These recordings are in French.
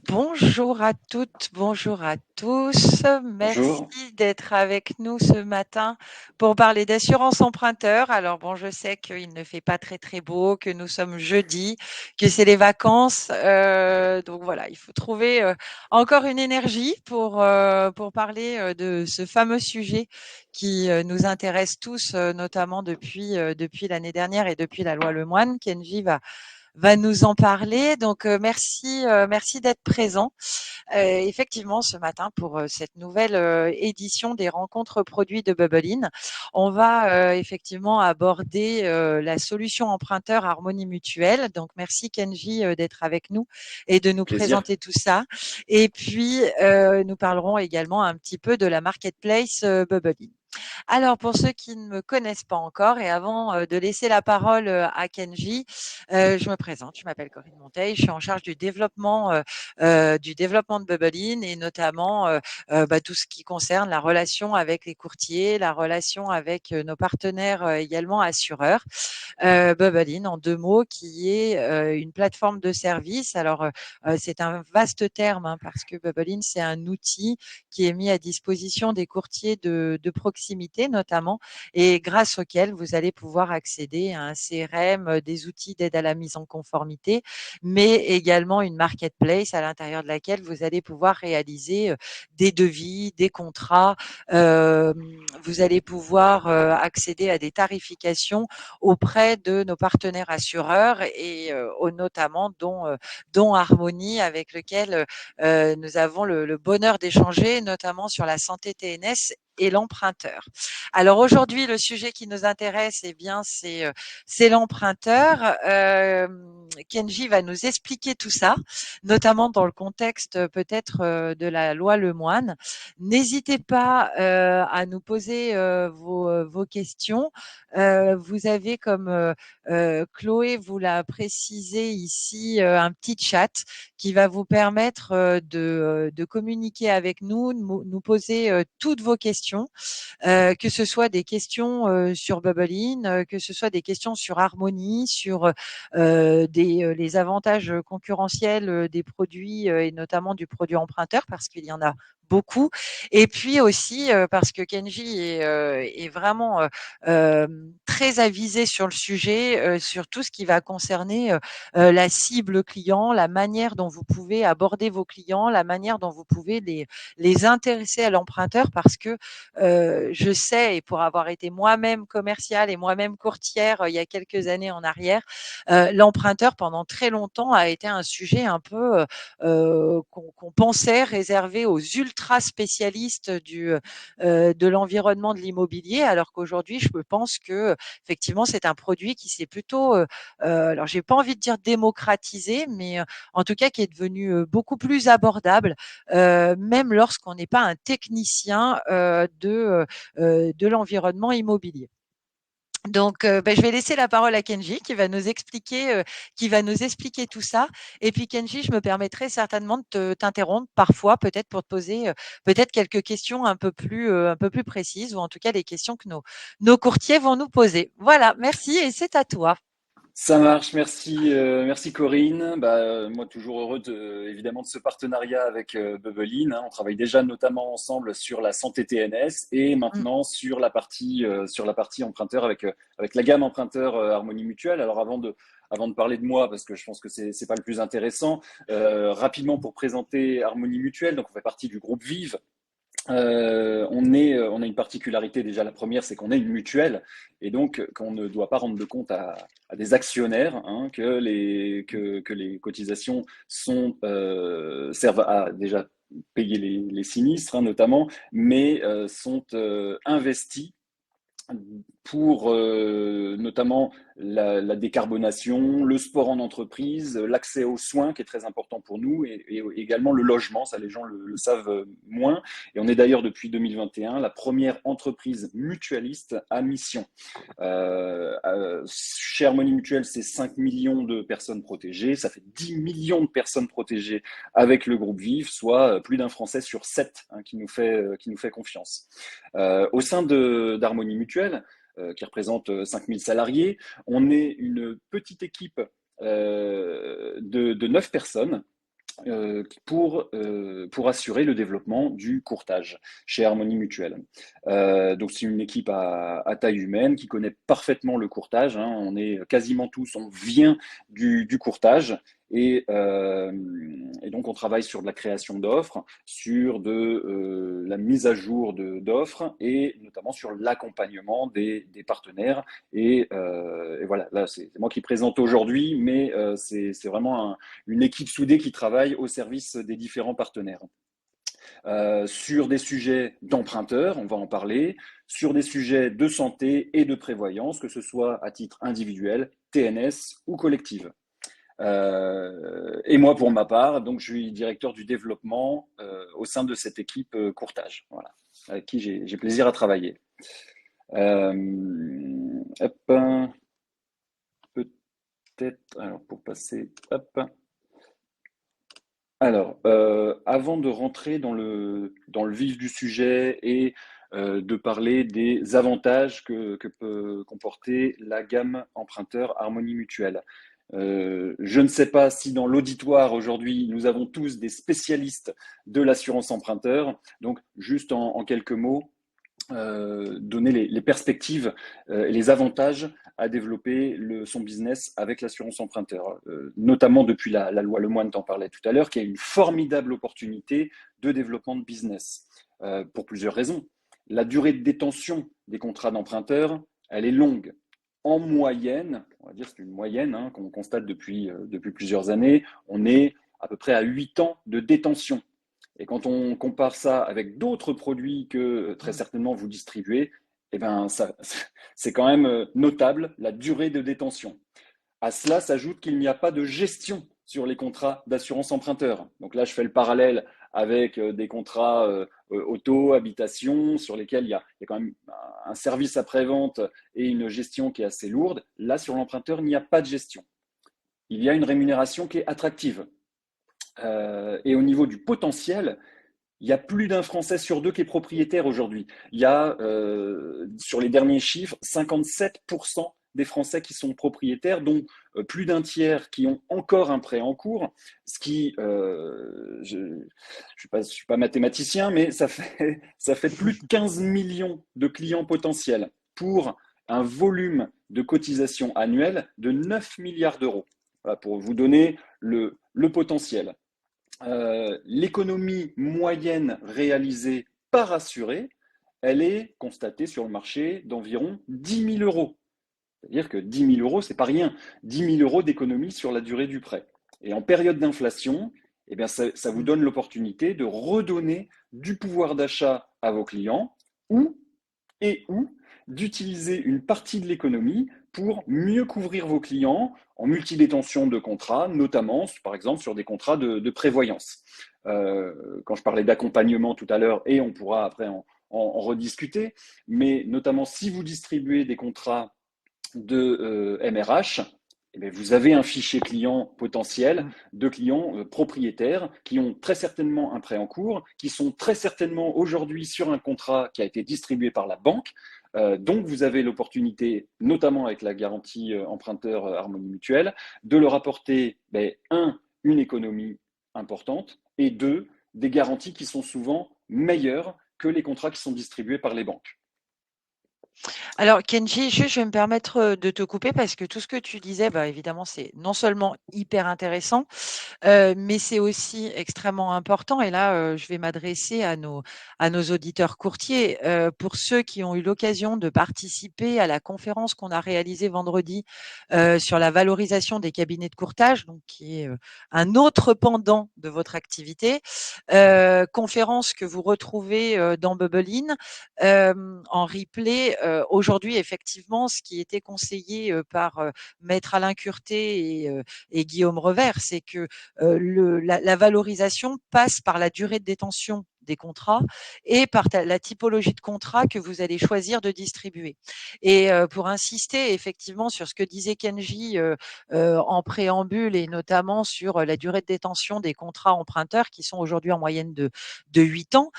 Bonjour à toutes, bonjour à tous. Merci Bonjour. d'être avec nous ce matin pour parler d'assurance emprunteur. Alors bon, je sais qu'il ne fait pas très très beau, que nous sommes jeudi, que c'est les vacances. Donc voilà, il faut trouver encore une énergie pour parler de ce fameux sujet qui nous intéresse tous, notamment depuis l'année dernière et depuis la loi Lemoine. Kenji va nous en parler. Donc merci d'être présent. Effectivement, ce matin pour cette nouvelle édition des rencontres produits de Bubblein, on va effectivement aborder la solution emprunteur Harmonie Mutuelle. Donc merci Kenji d'être avec nous et de nous Plaisir. présenter tout ça. Et puis nous parlerons également un petit peu de la marketplace Bubblein. Alors, pour ceux qui ne me connaissent pas encore, et avant de laisser la parole à Kenji, je me présente. Je m'appelle Corinne Monteil. Je suis en charge du développement de Bubblein et notamment tout ce qui concerne la relation avec les courtiers, la relation avec nos partenaires également assureurs. Bubblein, en deux mots, qui est une plateforme de service. Alors, c'est un vaste terme hein, parce que Bubblein, c'est un outil qui est mis à disposition des courtiers de proximité notamment et grâce auquel vous allez pouvoir accéder à un CRM, des outils d'aide à la mise en conformité, mais également une marketplace à l'intérieur de laquelle vous allez pouvoir réaliser des devis, des contrats. Euh, Vous allez pouvoir accéder à des tarifications auprès de nos partenaires assureurs et notamment dont Harmonie avec lequel nous avons le bonheur d'échanger, notamment sur la santé TNS et l'emprunteur. Alors aujourd'hui, le sujet qui nous intéresse, eh bien, c'est l'emprunteur. Kenji va nous expliquer tout ça, notamment dans le contexte peut-être de la loi Lemoine. N'hésitez pas à nous poser vos questions. Vous avez, comme Chloé vous l'a précisé ici, un petit chat qui va vous permettre de communiquer avec nous, de nous poser toutes vos questions, que ce soit des questions sur Bubblein, que ce soit des questions sur Harmonie, sur les avantages concurrentiels des produits et notamment du produit emprunteur, parce qu'il y en a beaucoup. Et puis aussi parce que Kenji est vraiment très avisé sur le sujet, sur tout ce qui va concerner la cible client, la manière dont vous pouvez aborder vos clients, la manière dont vous pouvez les intéresser à l'emprunteur parce que je sais, et pour avoir été moi-même commerciale et moi-même courtière il y a quelques années en arrière, l'emprunteur pendant très longtemps a été un sujet un peu qu'on pensait réservé aux ultra spécialistes de l'environnement de l'immobilier, alors qu'aujourd'hui, je pense que effectivement, c'est un produit qui s'est plutôt alors j'ai pas envie de dire démocratisé, mais en tout cas qui est devenu beaucoup plus abordable, même lorsqu'on n'est pas un technicien de l'environnement immobilier. Donc, je vais laisser la parole à Kenji qui va nous expliquer tout ça. Et puis Kenji, je me permettrai certainement de t'interrompre parfois, peut-être pour te poser peut-être quelques questions un peu plus précises, ou en tout cas les questions que nos courtiers vont nous poser. Voilà, merci et c'est à toi. Ça marche, merci, merci Corinne. Moi, toujours heureux évidemment de ce partenariat avec Bubblein, hein. On travaille déjà notamment ensemble sur la santé TNS et Mm. maintenant sur la partie emprunteur avec la gamme emprunteur Harmonie Mutuelle. Alors avant de parler de moi, parce que je pense que c'est pas le plus intéressant, rapidement pour présenter Harmonie Mutuelle, donc on fait partie du groupe Vive. On a une particularité déjà. La première, c'est qu'on est une mutuelle et donc qu'on ne doit pas rendre de compte à des actionnaires, hein, que les cotisations servent à déjà payer les sinistres, hein, notamment, mais sont investies pour notamment la décarbonation, le sport en entreprise, l'accès aux soins qui est très important pour nous et également le logement, ça les gens le savent moins. Et on est d'ailleurs depuis 2021 la première entreprise mutualiste à mission. Chez Harmonie Mutuelle, c'est 5 millions de personnes protégées, ça fait 10 millions de personnes protégées avec le groupe Vive, soit plus d'un Français sur 7 hein, qui nous fait confiance. Au sein d'Harmonie Mutuelle, qui représente 5000 salariés, on est une petite équipe de 9 personnes pour assurer le développement du courtage chez Harmonie Mutuelle. Donc c'est une équipe à taille humaine qui connaît parfaitement le courtage, hein. On est quasiment tous, on vient du courtage. Et donc, on travaille sur de la création d'offres, sur de la mise à jour d'offres et notamment sur l'accompagnement des partenaires. Et voilà, là, c'est moi qui présente aujourd'hui, mais c'est vraiment une équipe soudée qui travaille au service des différents partenaires. Sur des sujets d'emprunteurs, on va en parler, sur des sujets de santé et de prévoyance, que ce soit à titre individuel, TNS ou collective. Et moi, pour ma part, donc, je suis directeur du développement au sein de cette équipe courtage, voilà, avec qui j'ai plaisir à travailler. Hop, peut-être, alors pour passer, hop. Alors, avant de rentrer dans le vif du sujet et de parler des avantages que peut comporter la gamme emprunteur Harmonie Mutuelle. Je ne sais pas si dans l'auditoire aujourd'hui, nous avons tous des spécialistes de l'assurance emprunteur. Donc, juste en quelques mots, donner les perspectives et les avantages à développer son business avec l'assurance emprunteur, notamment depuis la loi Lemoine, t'en parlais tout à l'heure, qui est une formidable opportunité de développement de business, pour plusieurs raisons. La durée de détention des contrats d'emprunteurs, elle est longue. En moyenne, on va dire c'est une moyenne hein, qu'on constate depuis plusieurs années, on est à peu près à 8 ans de détention. Et quand on compare ça avec d'autres produits que très certainement vous distribuez, eh ben c'est quand même notable la durée de détention. À cela s'ajoute qu'il n'y a pas de gestion sur les contrats d'assurance emprunteur. Donc là, je fais le parallèle avec des contrats auto, habitation, sur lesquels il y a quand même un service après-vente et une gestion qui est assez lourde. Là, sur l'emprunteur, il n'y a pas de gestion. Il y a une rémunération qui est attractive. Et au niveau du potentiel, il y a plus d'un Français sur deux qui est propriétaire aujourd'hui. Il y a, sur les derniers chiffres, 57% des Français qui sont propriétaires, dont plus d'un tiers qui ont encore un prêt en cours, ce qui, je ne suis pas mathématicien, mais ça fait plus de 15 millions de clients potentiels pour un volume de cotisation annuelle de 9 milliards d'euros. Voilà, pour vous donner le potentiel. L'économie moyenne réalisée par assuré, elle est constatée sur le marché d'environ 10 000 euros. C'est-à-dire que 10 000 euros, c'est pas rien. 10 000 euros d'économie sur la durée du prêt. Et en période d'inflation, eh bien, ça vous donne l'opportunité de redonner du pouvoir d'achat à vos clients ou d'utiliser une partie de l'économie pour mieux couvrir vos clients en multidétention de contrats, notamment par exemple sur des contrats de prévoyance. Quand je parlais d'accompagnement tout à l'heure, et on pourra après en rediscuter, mais notamment si vous distribuez des contrats de MRH, eh bien, vous avez un fichier client potentiel de clients propriétaires qui ont très certainement un prêt en cours, qui sont très certainement aujourd'hui sur un contrat qui a été distribué par la banque. Donc, vous avez l'opportunité, notamment avec la garantie emprunteur Harmonie Mutuelle, de leur apporter, une économie importante et deux, des garanties qui sont souvent meilleures que les contrats qui sont distribués par les banques. Alors Kenji, je vais me permettre, de te couper parce que tout ce que tu disais, bah, évidemment, c'est non seulement hyper intéressant, mais c'est aussi extrêmement important et là, je vais m'adresser à nos auditeurs courtiers. Pour ceux qui ont eu l'occasion de participer à la conférence qu'on a réalisée vendredi, sur la valorisation des cabinets de courtage, donc qui est, un autre pendant de votre activité. Conférence que vous retrouvez, dans Bubblein, en replay. Aujourd'hui, effectivement, ce qui était conseillé, par, maître Alain Curté et Guillaume Revers, c'est que la valorisation passe par la durée de détention des contrats et par la typologie de contrat que vous allez choisir de distribuer. Et pour insister effectivement sur ce que disait Kenji en préambule et notamment sur la durée de détention des contrats emprunteurs qui sont aujourd'hui en moyenne de 8 ans,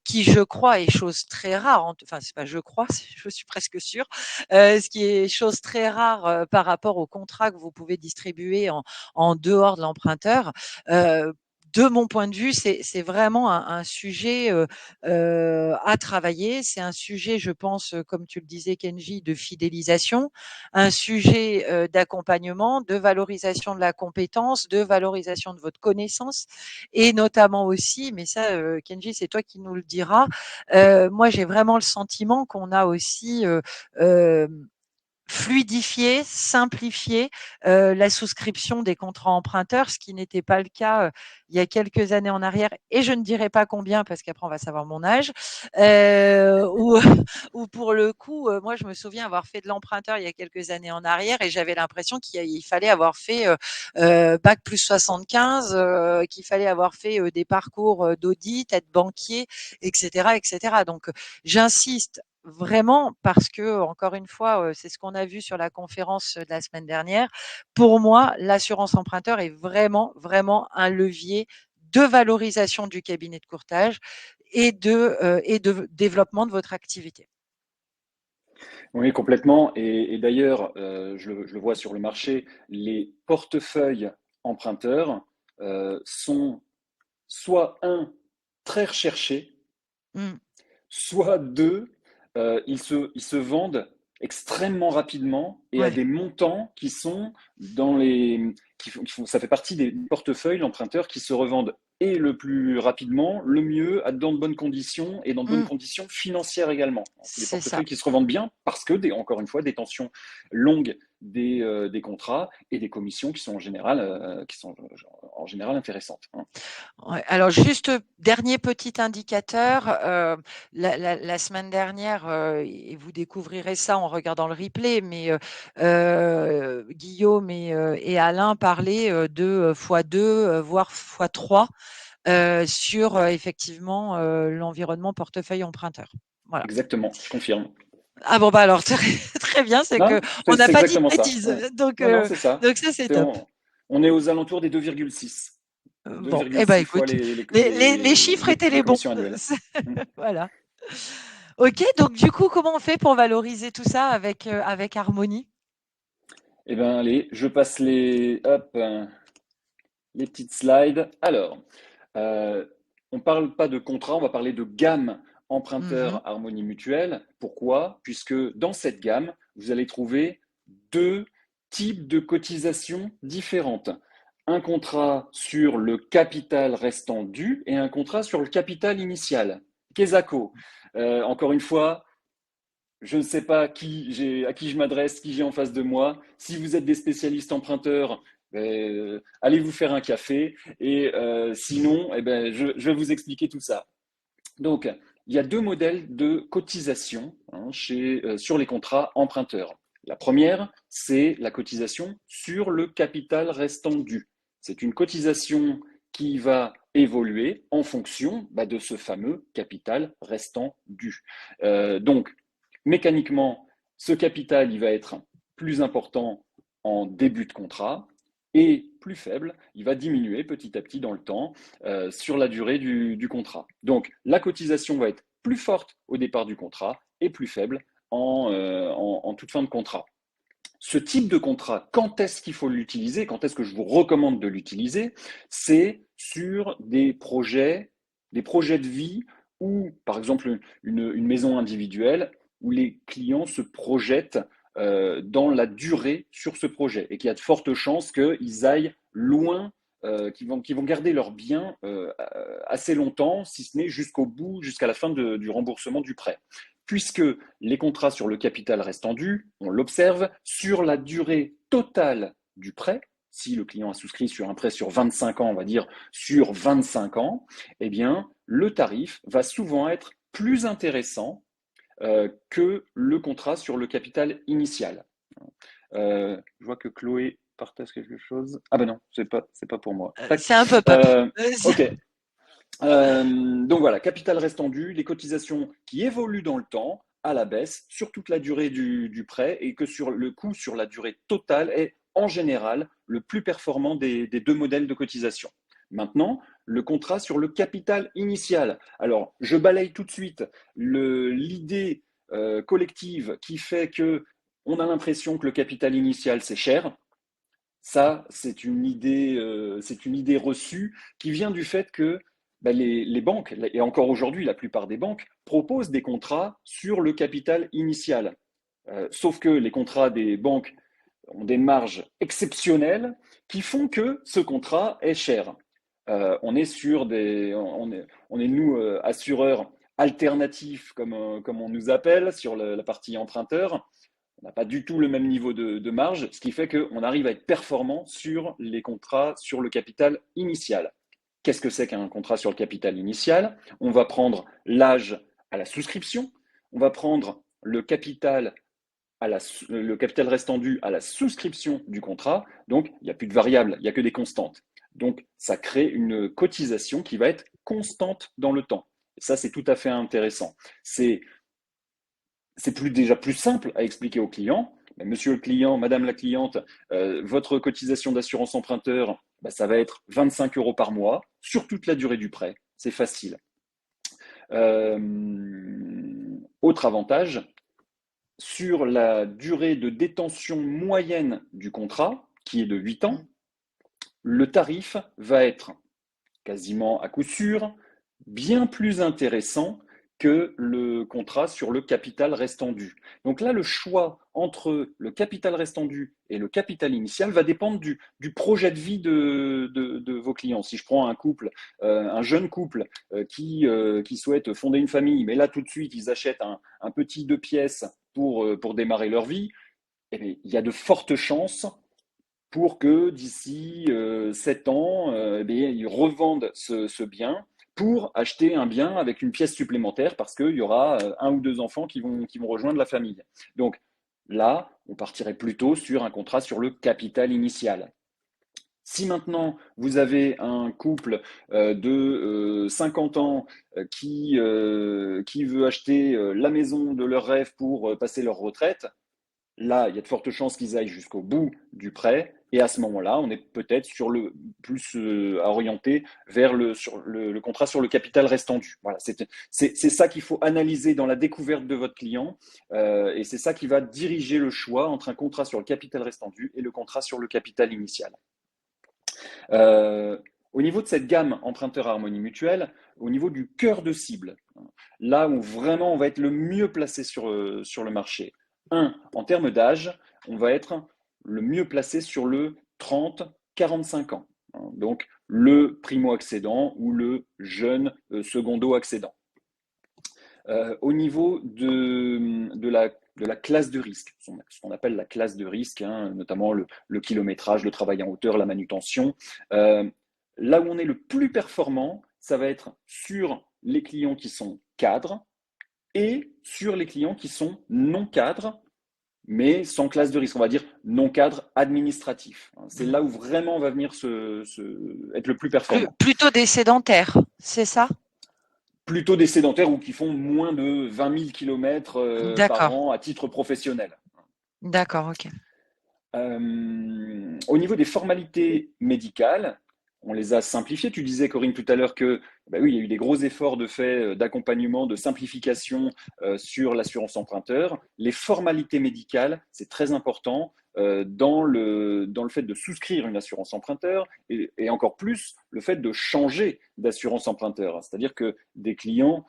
qui je crois est chose très rare, enfin c'est pas je crois, je suis presque sûre, ce qui est chose très rare par rapport aux contrats que vous pouvez distribuer en dehors de l'emprunteur. de mon point de vue, c'est vraiment un sujet à travailler. C'est un sujet, je pense, comme tu le disais, Kenji, de fidélisation, un sujet d'accompagnement, de valorisation de la compétence, de valorisation de votre connaissance, et notamment aussi, mais ça, Kenji, c'est toi qui nous le diras. Moi, j'ai vraiment le sentiment qu'on a aussi euh, fluidifier, simplifier la souscription des contrats emprunteurs, ce qui n'était pas le cas il y a quelques années en arrière, et je ne dirai pas combien parce qu'après on va savoir mon âge, où, où pour le coup, moi je me souviens avoir fait de l'emprunteur il y a quelques années en arrière et j'avais l'impression qu'il fallait avoir fait bac plus 75, qu'il fallait avoir fait des parcours d'audit, être banquier, etc., etc. Donc j'insiste vraiment parce que, encore une fois, c'est ce qu'on a vu sur la conférence de la semaine dernière. Pour moi, l'assurance emprunteur est vraiment, vraiment un levier de valorisation du cabinet de courtage et de développement de votre activité. Oui, complètement. Et d'ailleurs, je le vois sur le marché, les portefeuilles emprunteurs sont soit un, très recherchés, Mmh. soit deux, ils se vendent extrêmement rapidement et à Ouais. des montants qui sont dans les, ça fait partie des portefeuilles, l'emprunteur, qui se revendent et le plus rapidement, le mieux, dans de bonnes conditions et dans de bonnes Mmh. conditions financières également. C'est des C'est ça. portefeuilles qui se revendent bien parce que, encore une fois, des tensions longues des contrats et des commissions qui sont en général intéressantes, hein. Ouais, alors juste, dernier petit indicateur, la semaine dernière, et vous découvrirez ça en regardant le replay, mais Guillaume et Alain parlaient, de, x2, voire x3, sur, effectivement, l'environnement portefeuille emprunteur. Voilà. Exactement, je confirme. Ah bon, bah, alors très très bien, c'est Non, qu'on n'a c'est pas dit de exactement ça. bêtises, Ouais. Non, non, c'est ça. donc ça, c'est C'est- top. on est aux alentours des 2,6. Bon, eh ben, 2,6 fois écoute, les chiffres étaient les les bons. commissions annuelles. Mm. Voilà. OK, donc du coup, comment on fait pour valoriser tout ça avec Harmonie? Eh bien, allez, je passe les petites slides. Alors, euh, on ne parle pas de contrat, on va parler de gamme Mmh. emprunteur Harmonie Mutuelle. Pourquoi? Puisque dans cette gamme, vous allez trouver deux types de cotisations différentes. Un contrat sur le capital restant dû et un contrat sur le capital initial. Quesaco. Encore une fois, je ne sais pas à qui je m'adresse, qui j'ai en face de moi. Si vous êtes des spécialistes emprunteurs, allez vous faire un café. Et sinon, je vais vous expliquer tout ça. Donc, il y a deux modèles de cotisation, hein, sur les contrats emprunteurs. La première, c'est la cotisation sur le capital restant dû. C'est une cotisation qui va évoluer en fonction de ce fameux capital restant dû. Donc, mécaniquement, ce capital, il va être plus important en début de contrat et plus faible, il va diminuer petit à petit dans le temps sur la durée du contrat. Donc, la cotisation va être plus forte au départ du contrat et plus faible en toute fin de contrat. Ce type de contrat, quand est-ce qu'il faut l'utiliser? Quand est-ce que je vous recommande de l'utiliser? C'est sur des projets de vie ou, par exemple, une maison individuelle où les clients se projettent dans la durée sur ce projet et qu'il y a de fortes chances qu'ils aillent loin, qu'ils vont garder leurs biens assez longtemps, si ce n'est jusqu'au bout, jusqu'à la fin du remboursement du prêt. Puisque les contrats sur le capital restant dû, on l'observe, sur la durée totale du prêt, si le client a souscrit sur un prêt sur 25 ans, on va dire sur 25 ans, eh bien, le tarif va souvent être plus intéressant que le contrat sur le capital initial. Je vois que Chloé partage quelque chose. Ah ben non, c'est pas pour moi. C'est Tac. un pop-up. Ok. Donc voilà, capital restant dû, les cotisations qui évoluent dans le temps à la baisse sur toute la durée du prêt et que sur le coût sur la durée totale est en général le plus performant des deux modèles de cotisation. Maintenant, le contrat sur le capital initial. Alors, je balaye tout de suite l'idée collective qui fait que on a l'impression que le capital initial c'est cher. Ça, c'est une idée reçue qui vient du fait que bah, les banques, et encore aujourd'hui, la plupart des banques, proposent des contrats sur le capital initial. Sauf que les contrats des banques ont des marges exceptionnelles qui font que ce contrat est cher. On est nous, assureurs alternatifs, comme on nous appelle, sur la partie emprunteur. On n'a pas du tout le même niveau de marge, ce qui fait qu'on arrive à être performant sur les contrats sur le capital initial. Qu'est-ce que c'est qu'un contrat sur le capital initial? On va prendre l'âge à la souscription, on va prendre le capital restant dû à la souscription du contrat, donc il n'y a plus de variables, il n'y a que des constantes. Donc ça crée une cotisation qui va être constante dans le temps. Et ça, c'est tout à fait intéressant. C'est déjà plus simple à expliquer au client. Monsieur le client, madame la cliente, votre cotisation d'assurance emprunteur, bah, ça va être 25 euros par mois sur toute la durée du prêt. C'est facile. Autre avantage, sur la durée de détention moyenne du contrat, qui est de 8 ans, le tarif va être quasiment à coup sûr bien plus intéressant que le contrat sur le capital restant dû. Donc là, le choix entre le capital restant dû et le capital initial va dépendre du projet de vie de vos clients. Si je prends un couple, un jeune couple qui souhaite fonder une famille, mais là tout de suite, ils achètent un petit 2 pièces pour démarrer leur vie, eh bien, il y a de fortes chances pour que d'ici 7 ans, eh bien, ils revendent ce bien pour acheter un bien avec une pièce supplémentaire parce qu'il y aura un ou deux enfants qui vont rejoindre la famille. Donc là, on partirait plutôt sur un contrat sur le capital initial. Si maintenant vous avez un couple de 50 ans qui veut acheter la maison de leur rêve pour passer leur retraite, là, il y a de fortes chances qu'ils aillent jusqu'au bout du prêt. Et à ce moment-là, on est peut-être plus orienté vers le contrat sur le capital restant dû. Voilà, c'est ça qu'il faut analyser dans la découverte de votre client. Et c'est ça qui va diriger le choix entre un contrat sur le capital restant dû et le contrat sur le capital initial. Euh, Au niveau de cette gamme emprunteur à Harmonie Mutuelle, au niveau du cœur de cible, là où vraiment on va être le mieux placé sur le marché. En termes d'âge, on va être le mieux placé sur le 30-45 ans. Donc le primo-accédant ou le jeune secondo-accédant. Au niveau de la classe de risque, ce qu'on appelle la classe de risque, hein, notamment le kilométrage, le travail en hauteur, la manutention. Là où on est le plus performant, ça va être sur les clients qui sont cadres et sur les clients qui sont non cadres, mais sans classe de risque, on va dire non cadre administratif. C'est là où vraiment on va venir être le plus performant. Plutôt des sédentaires, c'est ça? Plutôt des sédentaires ou qui font moins de 20 000 km par D'accord, an à titre professionnel. d'accord, ok. Au niveau des formalités médicales, on les a simplifiées. Tu disais, Corinne, tout à l'heure que bah oui, il y a eu des gros efforts de fait d'accompagnement, de simplification sur l'assurance emprunteur. Les formalités médicales, c'est très important dans le fait de souscrire une assurance emprunteur et encore plus le fait de changer d'assurance emprunteur. C'est-à-dire que des clients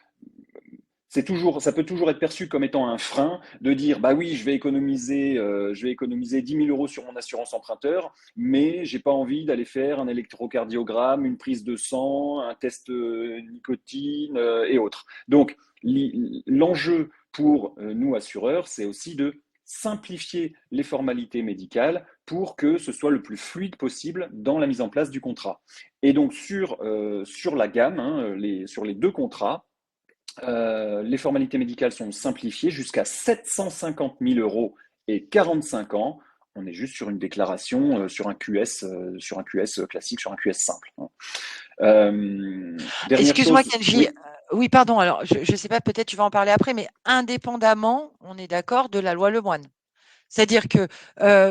ça peut toujours être perçu comme étant un frein de dire bah oui, je vais économiser 10 000 euros sur mon assurance emprunteur, mais j'ai pas envie d'aller faire un électrocardiogramme, une prise de sang, un test nicotine et autres. Donc l'enjeu pour nous assureurs, c'est aussi de simplifier les formalités médicales pour que ce soit le plus fluide possible dans la mise en place du contrat. Et donc sur la gamme, hein, sur les deux contrats, les formalités médicales sont simplifiées jusqu'à 750 000 euros et 45 ans. On est juste sur une déclaration sur un QS classique, sur un QS simple. Dernière Excuse-moi, chose, Kenji. oui, Oui, pardon. Alors, je ne sais pas, peut-être tu vas en parler après, mais indépendamment, on est d'accord de la loi Lemoine. C'est-à-dire que,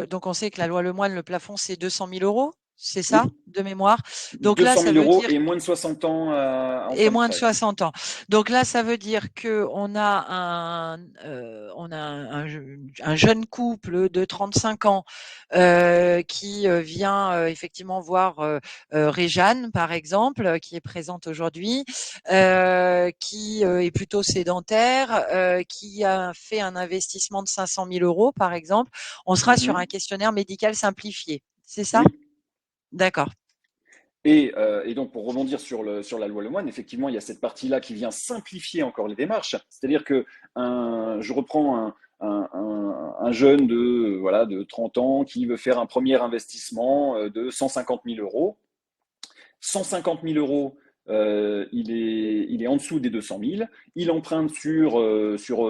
donc on sait que la loi Lemoine, le plafond, c'est 200 000 euros, c'est ça, Oui, de mémoire. Donc deux là, cent ça mille veut euros dire et moins de 60 ans en et fin de moins de prêt. 60 ans. Donc là, ça veut dire que on a un jeune couple de 35 ans qui vient effectivement voir Réjeanne, par exemple, qui est présente aujourd'hui, qui est plutôt sédentaire, qui a fait un investissement de 500 000 euros, par exemple. On sera sur un Mhm. questionnaire médical simplifié. C'est ça? Oui. D'accord. Et donc, pour rebondir sur la loi Lemoine, effectivement, il y a cette partie-là qui vient simplifier encore les démarches. C'est-à-dire que je reprends un jeune voilà, de 30 ans qui veut faire un premier investissement de 150 000 euros. 150 000 euros, il est en dessous des 200 000. Il emprunte sur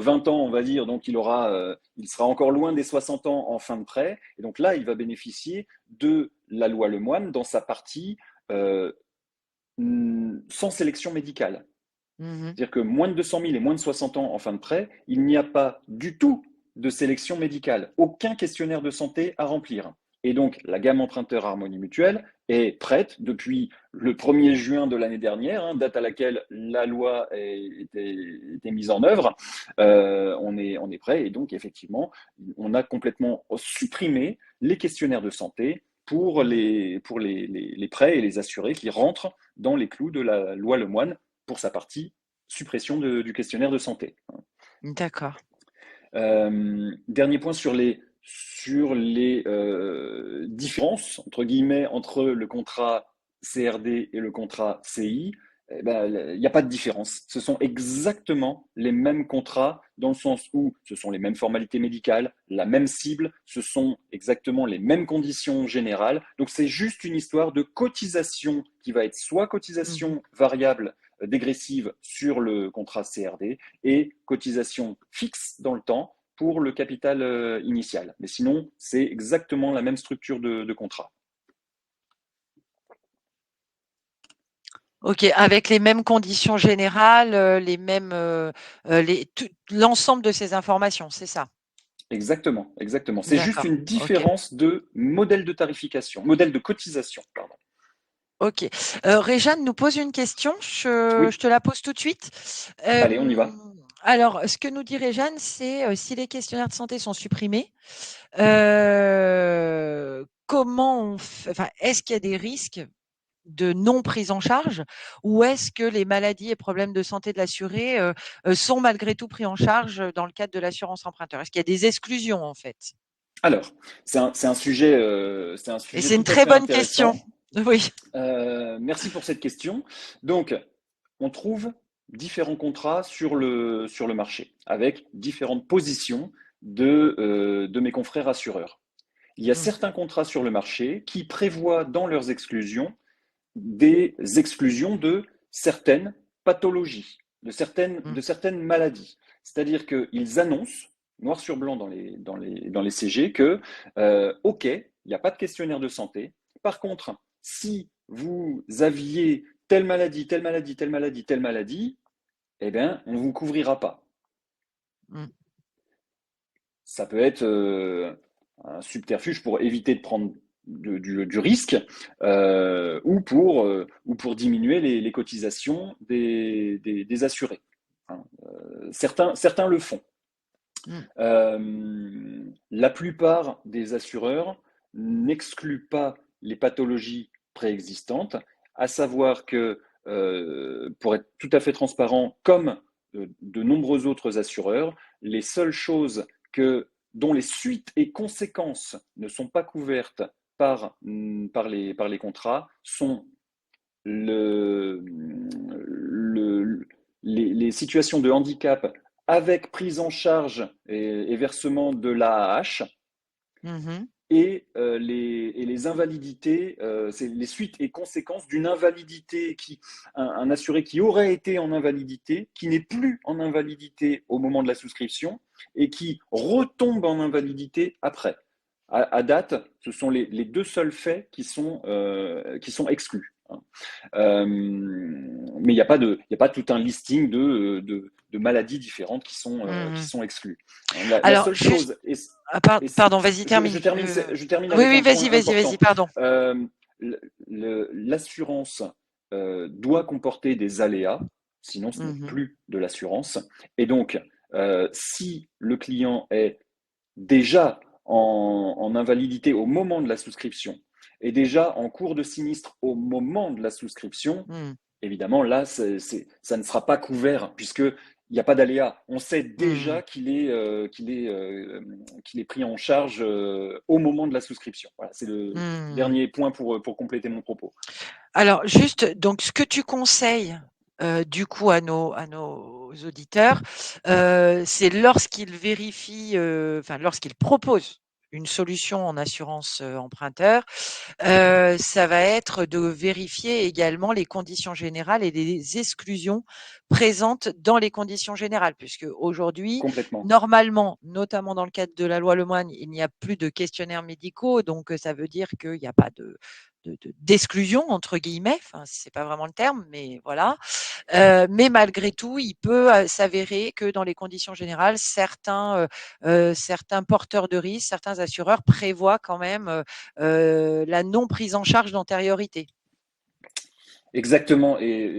20 ans, on va dire, donc il sera encore loin des 60 ans en fin de prêt. Et donc là, il va bénéficier de la loi Lemoine dans sa partie euh, sans sélection médicale. Mhm. C'est-à-dire que moins de 200 000 et moins de 60 ans en fin de prêt, il n'y a pas du tout de sélection médicale, aucun questionnaire de santé à remplir. Et donc, la gamme emprunteur Harmonie Mutuelle est prête depuis le 1er juin de l'année dernière, date à laquelle la loi était mise en œuvre. On est prêt et donc, effectivement, on a complètement supprimé les questionnaires de santé pour les prêts et les assurés qui rentrent dans les clous de la loi Lemoine pour sa partie suppression du questionnaire de santé. D'accord. Dernier point sur les différences, entre guillemets, entre le contrat CRD et le contrat CI. Eh ben, il n'y a pas de différence. Ce sont exactement les mêmes contrats dans le sens où ce sont les mêmes formalités médicales, la même cible, ce sont exactement les mêmes conditions générales. Donc c'est juste une histoire de cotisation qui va être soit Mhm. cotisation variable dégressive sur le contrat CRD et cotisation fixe dans le temps pour le capital initial. Mais sinon, c'est exactement la même structure de contrat. Ok, avec les mêmes conditions générales, les mêmes, l'ensemble de ces informations, c'est ça? Exactement, exactement. C'est juste D'accord. une Ok. différence de modèle de tarification, modèle de cotisation, pardon. Ok. Réjeanne nous pose une question. Je Oui, te la pose tout de suite. allez, on y Euh, va. alors, ce que nous dit Réjeanne, c'est si les questionnaires de santé sont supprimés, comment enfin, est-ce qu'il y a des risques de non prise en charge ou est-ce que les maladies et problèmes de santé de l'assuré sont malgré tout pris en charge dans le cadre de l'assurance emprunteur? Est-ce qu'il y a des exclusions en fait? Alors, c'est un Et sujet c'est une tout à très fait bonne question. intéressant. Oui. Merci pour cette question. Donc, on trouve différents contrats sur le marché, avec différentes positions de mes confrères assureurs. Il y a Mmh. certains contrats sur le marché qui prévoient dans leurs exclusions des exclusions de certaines pathologies, Mmh. de certaines maladies. C'est-à-dire qu'ils annoncent, noir sur blanc dans les CG, que, OK, il n'y a pas de questionnaire de santé. Par contre, si vous aviez telle maladie, telle maladie, telle maladie, telle maladie, eh bien, on ne vous couvrira pas. Mmh. Ça peut être un subterfuge pour éviter de prendre du risque ou pour diminuer les cotisations des assurés. Hein. Certains le font. Mmh. La plupart des assureurs n'excluent pas les pathologies préexistantes, à savoir que, pour être tout à fait transparent, comme de nombreux autres assureurs, les seules choses dont les suites et conséquences ne sont pas couvertes par les contrats sont le, le- les situations de handicap avec prise en charge et versement de l'AAH Mmh. et les invalidités, c'est les suites et conséquences d'une invalidité un assuré qui aurait été en invalidité, qui n'est plus en invalidité au moment de la souscription et qui retombe en invalidité après. À date, ce sont les deux seuls faits qui sont exclus. Mais il y a pas tout un listing de maladies différentes qui Mmh. sont exclues. La Alors seule juste chose, ah et pardon, vas-y je termine. termine, je termine Oui, avec oui, un point vas-y, important. pardon. l'assurance doit comporter des aléas, sinon ce n'est Mhm. plus de l'assurance. Et donc, si le client est déjà en invalidité au moment de la souscription et déjà en cours de sinistre au moment de la souscription, Mhm. évidemment, là, ça ne sera pas couvert puisqu'il n'y a pas d'aléa. On sait Mhm. déjà qu'il est pris en charge au moment de la souscription. Voilà, c'est le Mhm. dernier point pour compléter mon propos. Alors juste, donc ce que tu conseilles, du coup à nos auditeurs, c'est lorsqu'ils vérifient, enfin lorsqu'ils proposent une solution en assurance, emprunteur, ça va être de vérifier également les conditions générales et les exclusions présentes dans les conditions générales. Puisque aujourd'hui, Complètement. normalement, notamment dans le cadre de la loi Lemoine, il n'y a plus de questionnaires médicaux, donc ça veut dire qu'il n'y a pas d'exclusion entre guillemets, enfin c'est pas vraiment le terme, mais voilà. Mais malgré tout, il peut s'avérer que dans les conditions générales, certains porteurs de risques, certains assureurs prévoient quand même la non prise en charge d'antériorité. Exactement, et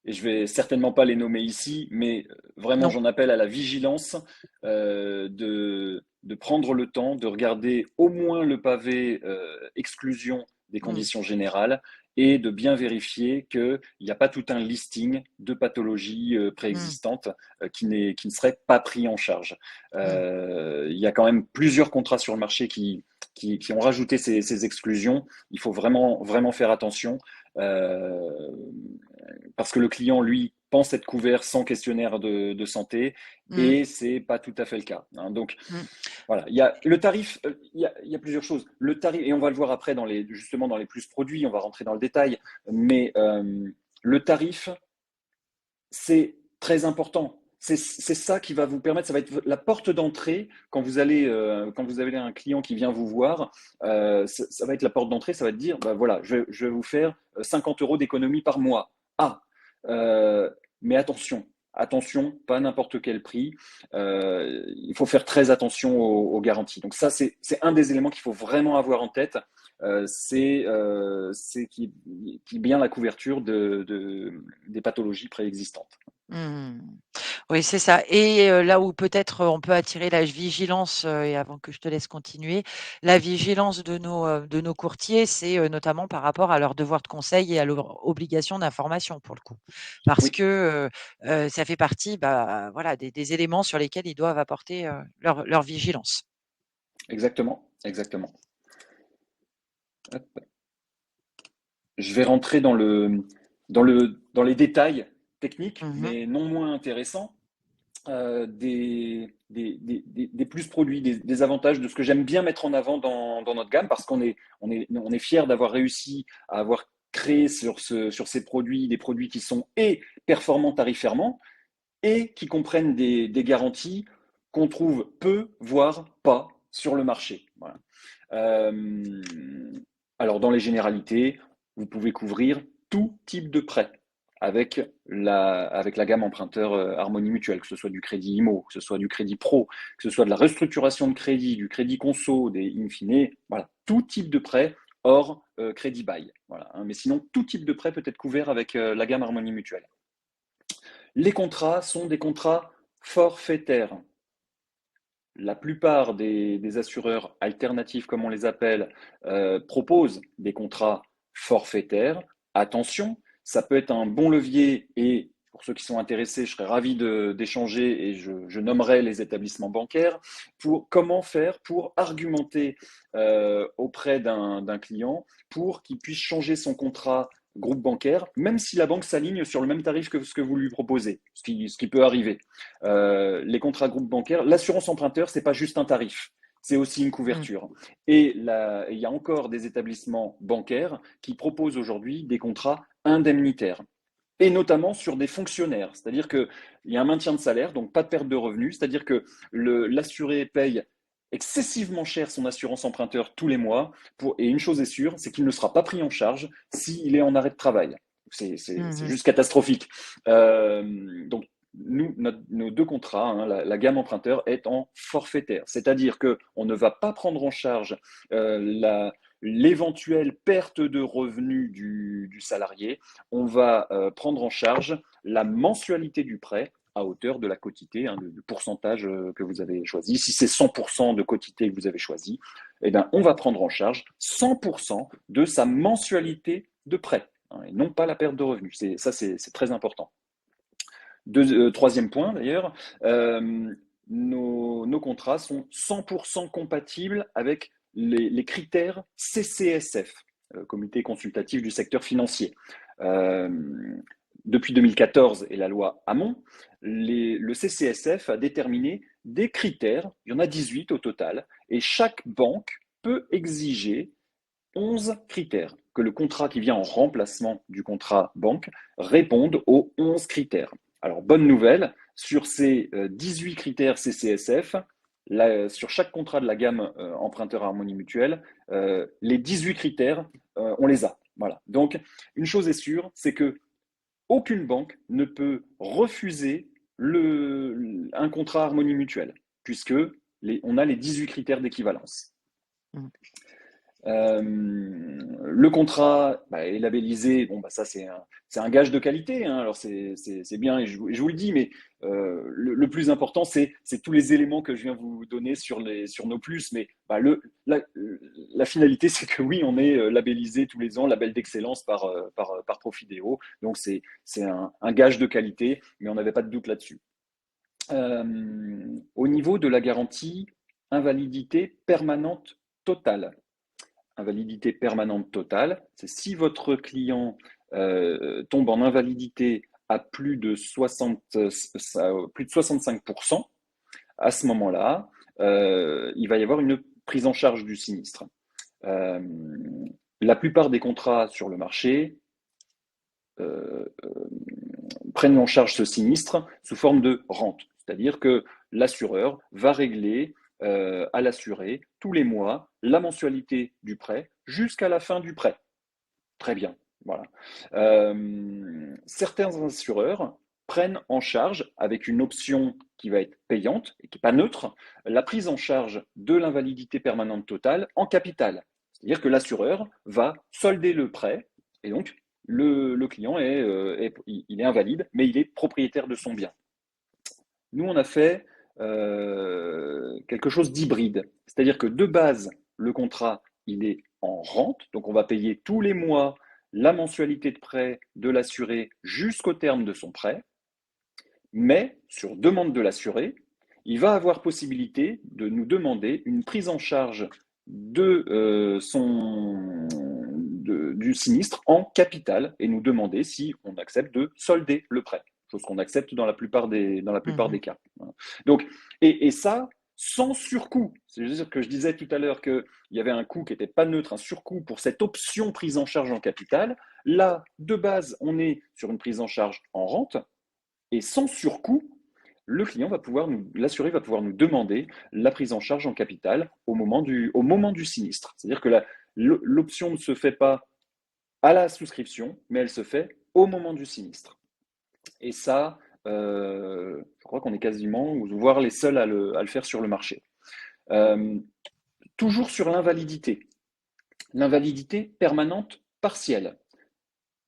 je vais certainement pas les nommer ici, mais vraiment Non. j'en appelle à la vigilance, de prendre le temps de regarder au moins le pavé exclusion des Mmh. conditions générales et de bien vérifier qu'il n'y a pas tout un listing de pathologies Mmh. préexistantes qui ne seraient pas pris en charge. Mmh. Il y a quand même plusieurs contrats sur le marché qui ont rajouté ces exclusions. Il faut vraiment, vraiment faire attention. Euh, Parce que le client, lui, pense être couvert sans questionnaire de santé Mmh. et c'est pas tout à fait le cas, hein. Donc Mmh. voilà, il y a le tarif, il y a plusieurs choses. Le tarif, et on va le voir après justement dans les plus produits, on va rentrer dans le détail, mais le tarif, c'est très important. C'est ça qui va vous permettre, ça va être la porte d'entrée quand vous avez un client qui vient vous voir, ça va être la porte d'entrée, ça va te dire, bah voilà, je vais vous faire 50 euros d'économie par mois. Ah, euh, mais attention, pas n'importe quel prix. Il faut faire très attention aux garanties. Donc ça, c'est un des éléments qu'il faut vraiment avoir en tête. C'est qui est bien la couverture des pathologies préexistantes. Mmh. Oui, c'est ça et là où peut-être, on peut attirer la vigilance, et avant que je te laisse continuer, la vigilance de nos courtiers, c'est, notamment par rapport à leur devoir de conseil et à leur obligation d'information pour le coup. Parce Oui, que, ça fait partie, bah, voilà, des éléments sur lesquels ils doivent apporter, leur vigilance. exactement, exactement. Hop. Je vais rentrer dans les détails techniques, Mmh. mais non moins intéressants, des plus produits, des avantages de ce que j'aime bien mettre en avant dans notre gamme, parce on est fiers d'avoir réussi à avoir créé sur ces produits des produits qui sont et performants tarifairement et qui comprennent des garanties qu'on trouve peu, voire pas sur le marché. Voilà. Euh, alors, dans les généralités, vous pouvez couvrir tout type de prêt avec la gamme emprunteur Harmonie Mutuelle, que ce soit du crédit IMO, que ce soit du crédit pro, que ce soit de la restructuration de crédit, du crédit conso, des in fine, voilà, tout type de prêt hors crédit bail. Voilà, hein. Mais sinon, tout type de prêt peut être couvert avec la gamme Harmonie Mutuelle. Les contrats sont des contrats forfaitaires. La plupart des assureurs alternatifs, comme on les appelle, proposent des contrats forfaitaires. Attention, ça peut être un bon levier et pour ceux qui sont intéressés, je serais ravi d'échanger et je nommerai les établissements bancaires pour comment faire pour argumenter auprès d'un client pour qu'il puisse changer son contrat groupe bancaire, même si la banque s'aligne sur le même tarif que ce que vous lui proposez, ce qui peut arriver. Les contrats groupes bancaires, l'assurance emprunteur, c'est pas juste un tarif, c'est aussi une Mmh. couverture. Et il y a encore des établissements bancaires qui proposent aujourd'hui des contrats indemnitaires, et notamment sur des fonctionnaires. C'est-à-dire qu'il y a un maintien de salaire, donc pas de perte de revenus, c'est-à-dire que l'assuré paye excessivement cher son assurance emprunteur tous les mois, et une chose est sûre, c'est qu'il ne sera pas pris en charge s'il est en arrêt de travail. C'est Mmh. juste catastrophique. Donc, nos deux contrats, hein, la gamme emprunteur est en forfaitaire, c'est-à-dire qu'on ne va pas prendre en charge la, l'éventuelle perte de revenus du salarié, on va prendre en charge la mensualité du prêt à hauteur de la quotité, hein, du pourcentage que vous avez choisi. Si c'est 100% de quotité que vous avez choisi, eh bien, on va prendre en charge 100% de sa mensualité de prêt, hein, et non pas la perte de revenus. C'est très important. Troisième point d'ailleurs, nos contrats sont 100% compatibles avec les critères CCSF, Comité consultatif du secteur financier. Depuis 2014 et la loi Hamon, le CCSF a déterminé des critères, il y en a 18 au total, et chaque banque peut exiger 11 critères, que le contrat qui vient en remplacement du contrat banque réponde aux 11 critères. Alors, bonne nouvelle, sur ces 18 critères CCSF, sur chaque contrat de la gamme emprunteur Harmonie Mutuelle, les 18 critères, on les a. Voilà. Donc, une chose est sûre, c'est que aucune banque ne peut refuser un contrat Harmonie Mutuelle, puisque on a les 18 critères d'équivalence. Mmh. Le contrat est labellisé, bon, ça c'est un gage de qualité, hein. Alors c'est bien et je vous le dis, mais le plus important c'est tous les éléments que je viens vous donner sur nos plus, mais la finalité c'est que oui, on est labellisé tous les ans, label d'excellence par Profideo, donc c'est un gage de qualité, mais on n'avait pas de doute là-dessus. Au niveau de la garantie invalidité permanente totale. Invalidité permanente totale, c'est si votre client tombe en invalidité à plus de 65%, à ce moment-là, il va y avoir une prise en charge du sinistre. La plupart des contrats sur le marché prennent en charge ce sinistre sous forme de rente, c'est-à-dire que l'assureur va régler à l'assuré tous les mois la mensualité du prêt jusqu'à la fin du prêt. Très bien. Voilà. Certains assureurs prennent en charge, avec une option qui va être payante et qui n'est pas neutre, la prise en charge de l'invalidité permanente totale en capital. C'est-à-dire que l'assureur va solder le prêt et donc le client il est invalide, mais il est propriétaire de son bien. Nous, on a fait quelque chose d'hybride. C'est-à-dire que de base, le contrat, il est en rente, donc on va payer tous les mois la mensualité de prêt de l'assuré jusqu'au terme de son prêt, mais sur demande de l'assuré, il va avoir possibilité de nous demander une prise en charge du sinistre en capital et nous demander si on accepte de solder le prêt, chose qu'on accepte dans la plupart des cas. Donc, et ça, sans surcoût. C'est-à-dire que je disais tout à l'heure qu'il y avait un coût qui n'était pas neutre, un surcoût pour cette option prise en charge en capital. Là, de base, on est sur une prise en charge en rente et sans surcoût, l'assuré va pouvoir nous demander la prise en charge en capital au moment du sinistre. C'est-à-dire que l'option ne se fait pas à la souscription, mais elle se fait au moment du sinistre. Et ça, je crois qu'on est quasiment, voire les seuls à le faire sur le marché. Toujours sur l'invalidité. L'invalidité permanente partielle.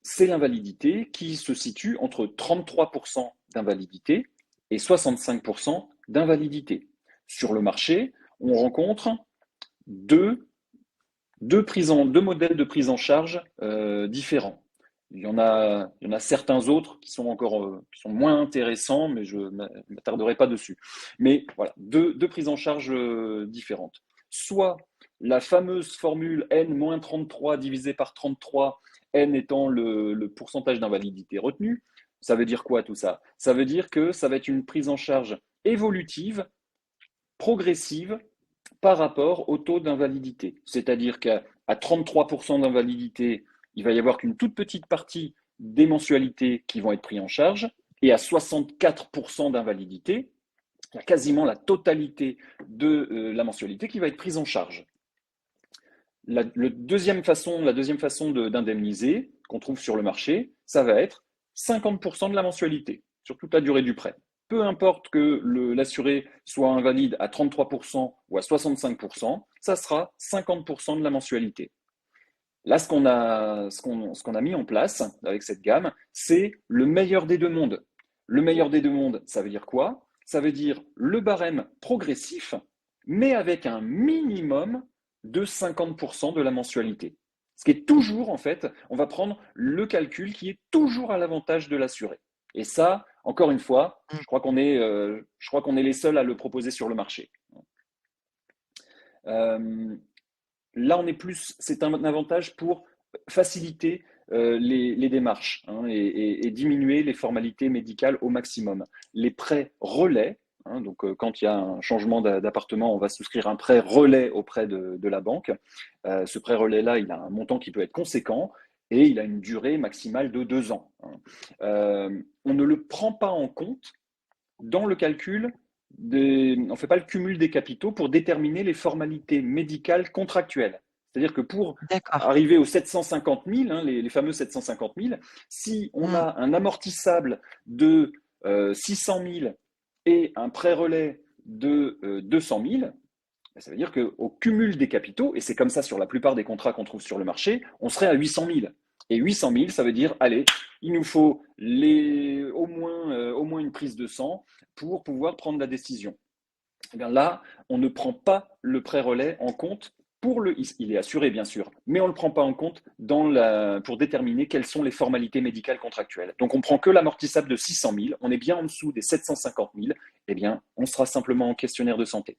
C'est l'invalidité qui se situe entre 33% d'invalidité et 65% d'invalidité. Sur le marché, on rencontre deux modèles de prise en charge différents. Il y en a certains autres qui sont moins intéressants, mais je ne m'attarderai pas dessus. Mais voilà, deux prises en charge différentes. Soit la fameuse formule N-33 divisé par 33, N étant le pourcentage d'invalidité retenu. Ça veut dire quoi tout ça? Ça veut dire que ça va être une prise en charge évolutive, progressive, par rapport au taux d'invalidité. C'est-à-dire qu'à 33% d'invalidité, il va y avoir qu'une toute petite partie des mensualités qui vont être prises en charge, et à 64% d'invalidité, il y a quasiment la totalité de la mensualité qui va être prise en charge. La deuxième façon d'indemniser qu'on trouve sur le marché, ça va être 50% de la mensualité sur toute la durée du prêt. Peu importe que l'assuré soit invalide à 33% ou à 65%, ça sera 50% de la mensualité. Là, ce qu'on a mis en place avec cette gamme, c'est le meilleur des deux mondes. Le meilleur des deux mondes, ça veut dire quoi? Ça veut dire le barème progressif, mais avec un minimum de 50% de la mensualité. Ce qui est toujours, en fait, on va prendre le calcul qui est toujours à l'avantage de l'assuré. Et ça, encore une fois, Mmh. je crois qu'on est les seuls à le proposer sur le marché. Euh, Là, c'est un avantage pour faciliter les démarches, hein, et diminuer les formalités médicales au maximum. Les prêts relais, hein, donc quand il y a un changement d'appartement, on va souscrire un prêt relais auprès de la banque. Ce prêt relais-là, il a un montant qui peut être conséquent et il a une durée maximale de 2 ans, hein. On ne le prend pas en compte dans le calcul on ne fait pas le cumul des capitaux pour déterminer les formalités médicales contractuelles. C'est-à-dire que pour D'accord. arriver aux 750 000, hein, les fameux 750 000, si on Mmh. a un amortissable de 600 000 et un prêt relais de 200 000, ça veut dire qu'au cumul des capitaux, et c'est comme ça sur la plupart des contrats qu'on trouve sur le marché, on serait à 800 000. Et 800 000, ça veut dire, allez, il nous faut au moins une prise de sang pour pouvoir prendre la décision. Et bien là, on ne prend pas le prêt relais en compte il est assuré bien sûr, mais on ne le prend pas en compte pour déterminer quelles sont les formalités médicales contractuelles. Donc on prend que l'amortissable de 600 000, on est bien en dessous des 750 000, eh bien on sera simplement en questionnaire de santé.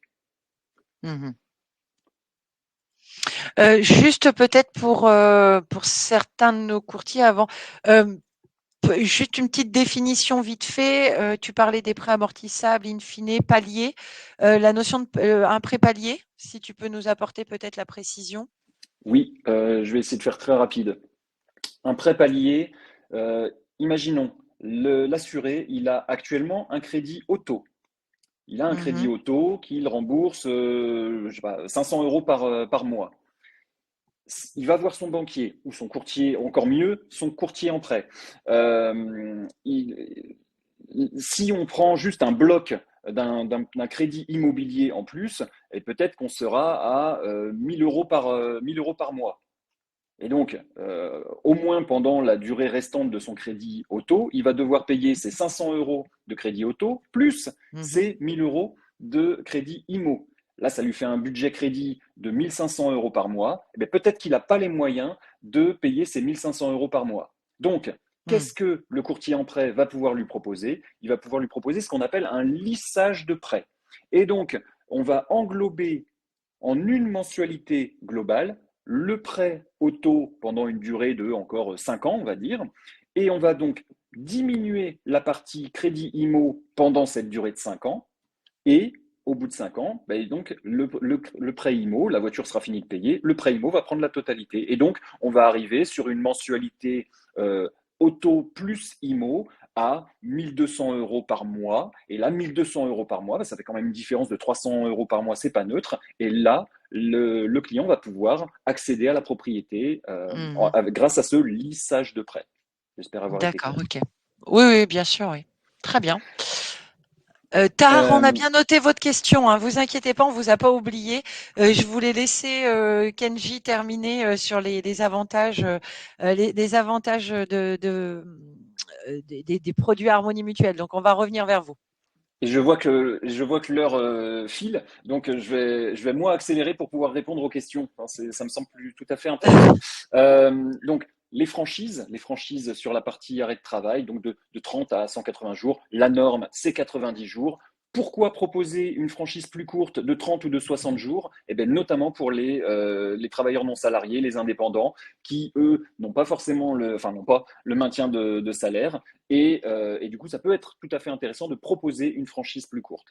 Mmh. Juste peut-être pour certains de nos courtiers avant, juste une petite définition vite fait. Tu parlais des prêts amortissables, in fine, paliers. La notion un prêt palier, si tu peux nous apporter peut-être la précision. Oui, je vais essayer de faire très rapide. Un prêt palier, imaginons, l'assuré, il a actuellement un crédit auto. Il a un crédit Mmh. auto qu'il rembourse, je sais pas, 500 euros par mois. Il va voir son banquier ou son courtier, encore mieux, son courtier en prêt. Si on prend juste un bloc d'un crédit immobilier en plus, et peut-être qu'on sera à 1000 euros 1000 euros par mois. Et donc, au moins pendant la durée restante de son crédit auto, il va devoir payer ses 500 euros de crédit auto plus Mmh. ses 1000 euros de crédit IMO. Là, ça lui fait un budget crédit de 1500 euros par mois. Et peut-être qu'il n'a pas les moyens de payer ces 1500 euros par mois. Donc, Mmh. qu'est-ce que le courtier en prêt va pouvoir lui proposer? Il va pouvoir lui proposer ce qu'on appelle un lissage de prêt. Et donc, on va englober en une mensualité globale le prêt auto pendant une durée de encore 5 ans, on va dire, et on va donc diminuer la partie crédit IMO pendant cette durée de 5 ans, et au bout de 5 ans, donc le prêt IMO, la voiture sera finie de payer, le prêt IMO va prendre la totalité. Et donc, on va arriver sur une mensualité auto plus IMO à 1200 euros par mois. Et là, 1200 euros par mois, ça fait quand même une différence de 300 euros par mois, c'est pas neutre. Et là, le client va pouvoir accéder à la propriété Mmh. grâce à ce lissage de prêt. J'espère avoir été D'accord, clair. OK. Oui, oui, bien sûr, oui. Très bien. Tard, on a Euh, bien noté votre question, hein. Vous inquiétez pas, on vous a pas oublié. Je voulais laisser Kenji terminer sur les avantages, les avantages des produits Harmonie Mutuelle. Donc, on va revenir vers vous. Et je vois que l'heure file, donc je vais moi accélérer pour pouvoir répondre aux questions. Enfin, ça me semble tout à fait intéressant. Donc les franchises sur la partie arrêt de travail, donc de 30 à 180 jours. La norme, c'est 90 jours. Pourquoi proposer une franchise plus courte de 30 ou de 60 jours? Eh bien, notamment pour les travailleurs non salariés, les indépendants, qui, eux, n'ont pas forcément n'ont pas le maintien de salaire. Et du coup, ça peut être tout à fait intéressant de proposer une franchise plus courte.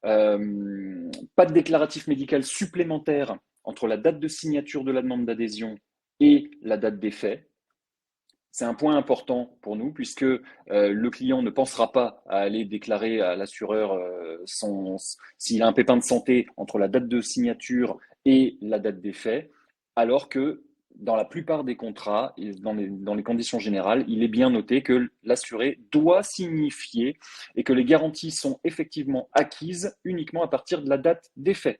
Pas de déclaratif médical supplémentaire entre la date de signature de la demande d'adhésion et la date d'effet. C'est un point important pour nous puisque le client ne pensera pas à aller déclarer à l'assureur s'il a un pépin de santé entre la date de signature et la date d'effet, alors que dans la plupart des contrats et dans les conditions générales, il est bien noté que l'assuré doit signifier et que les garanties sont effectivement acquises uniquement à partir de la date d'effet.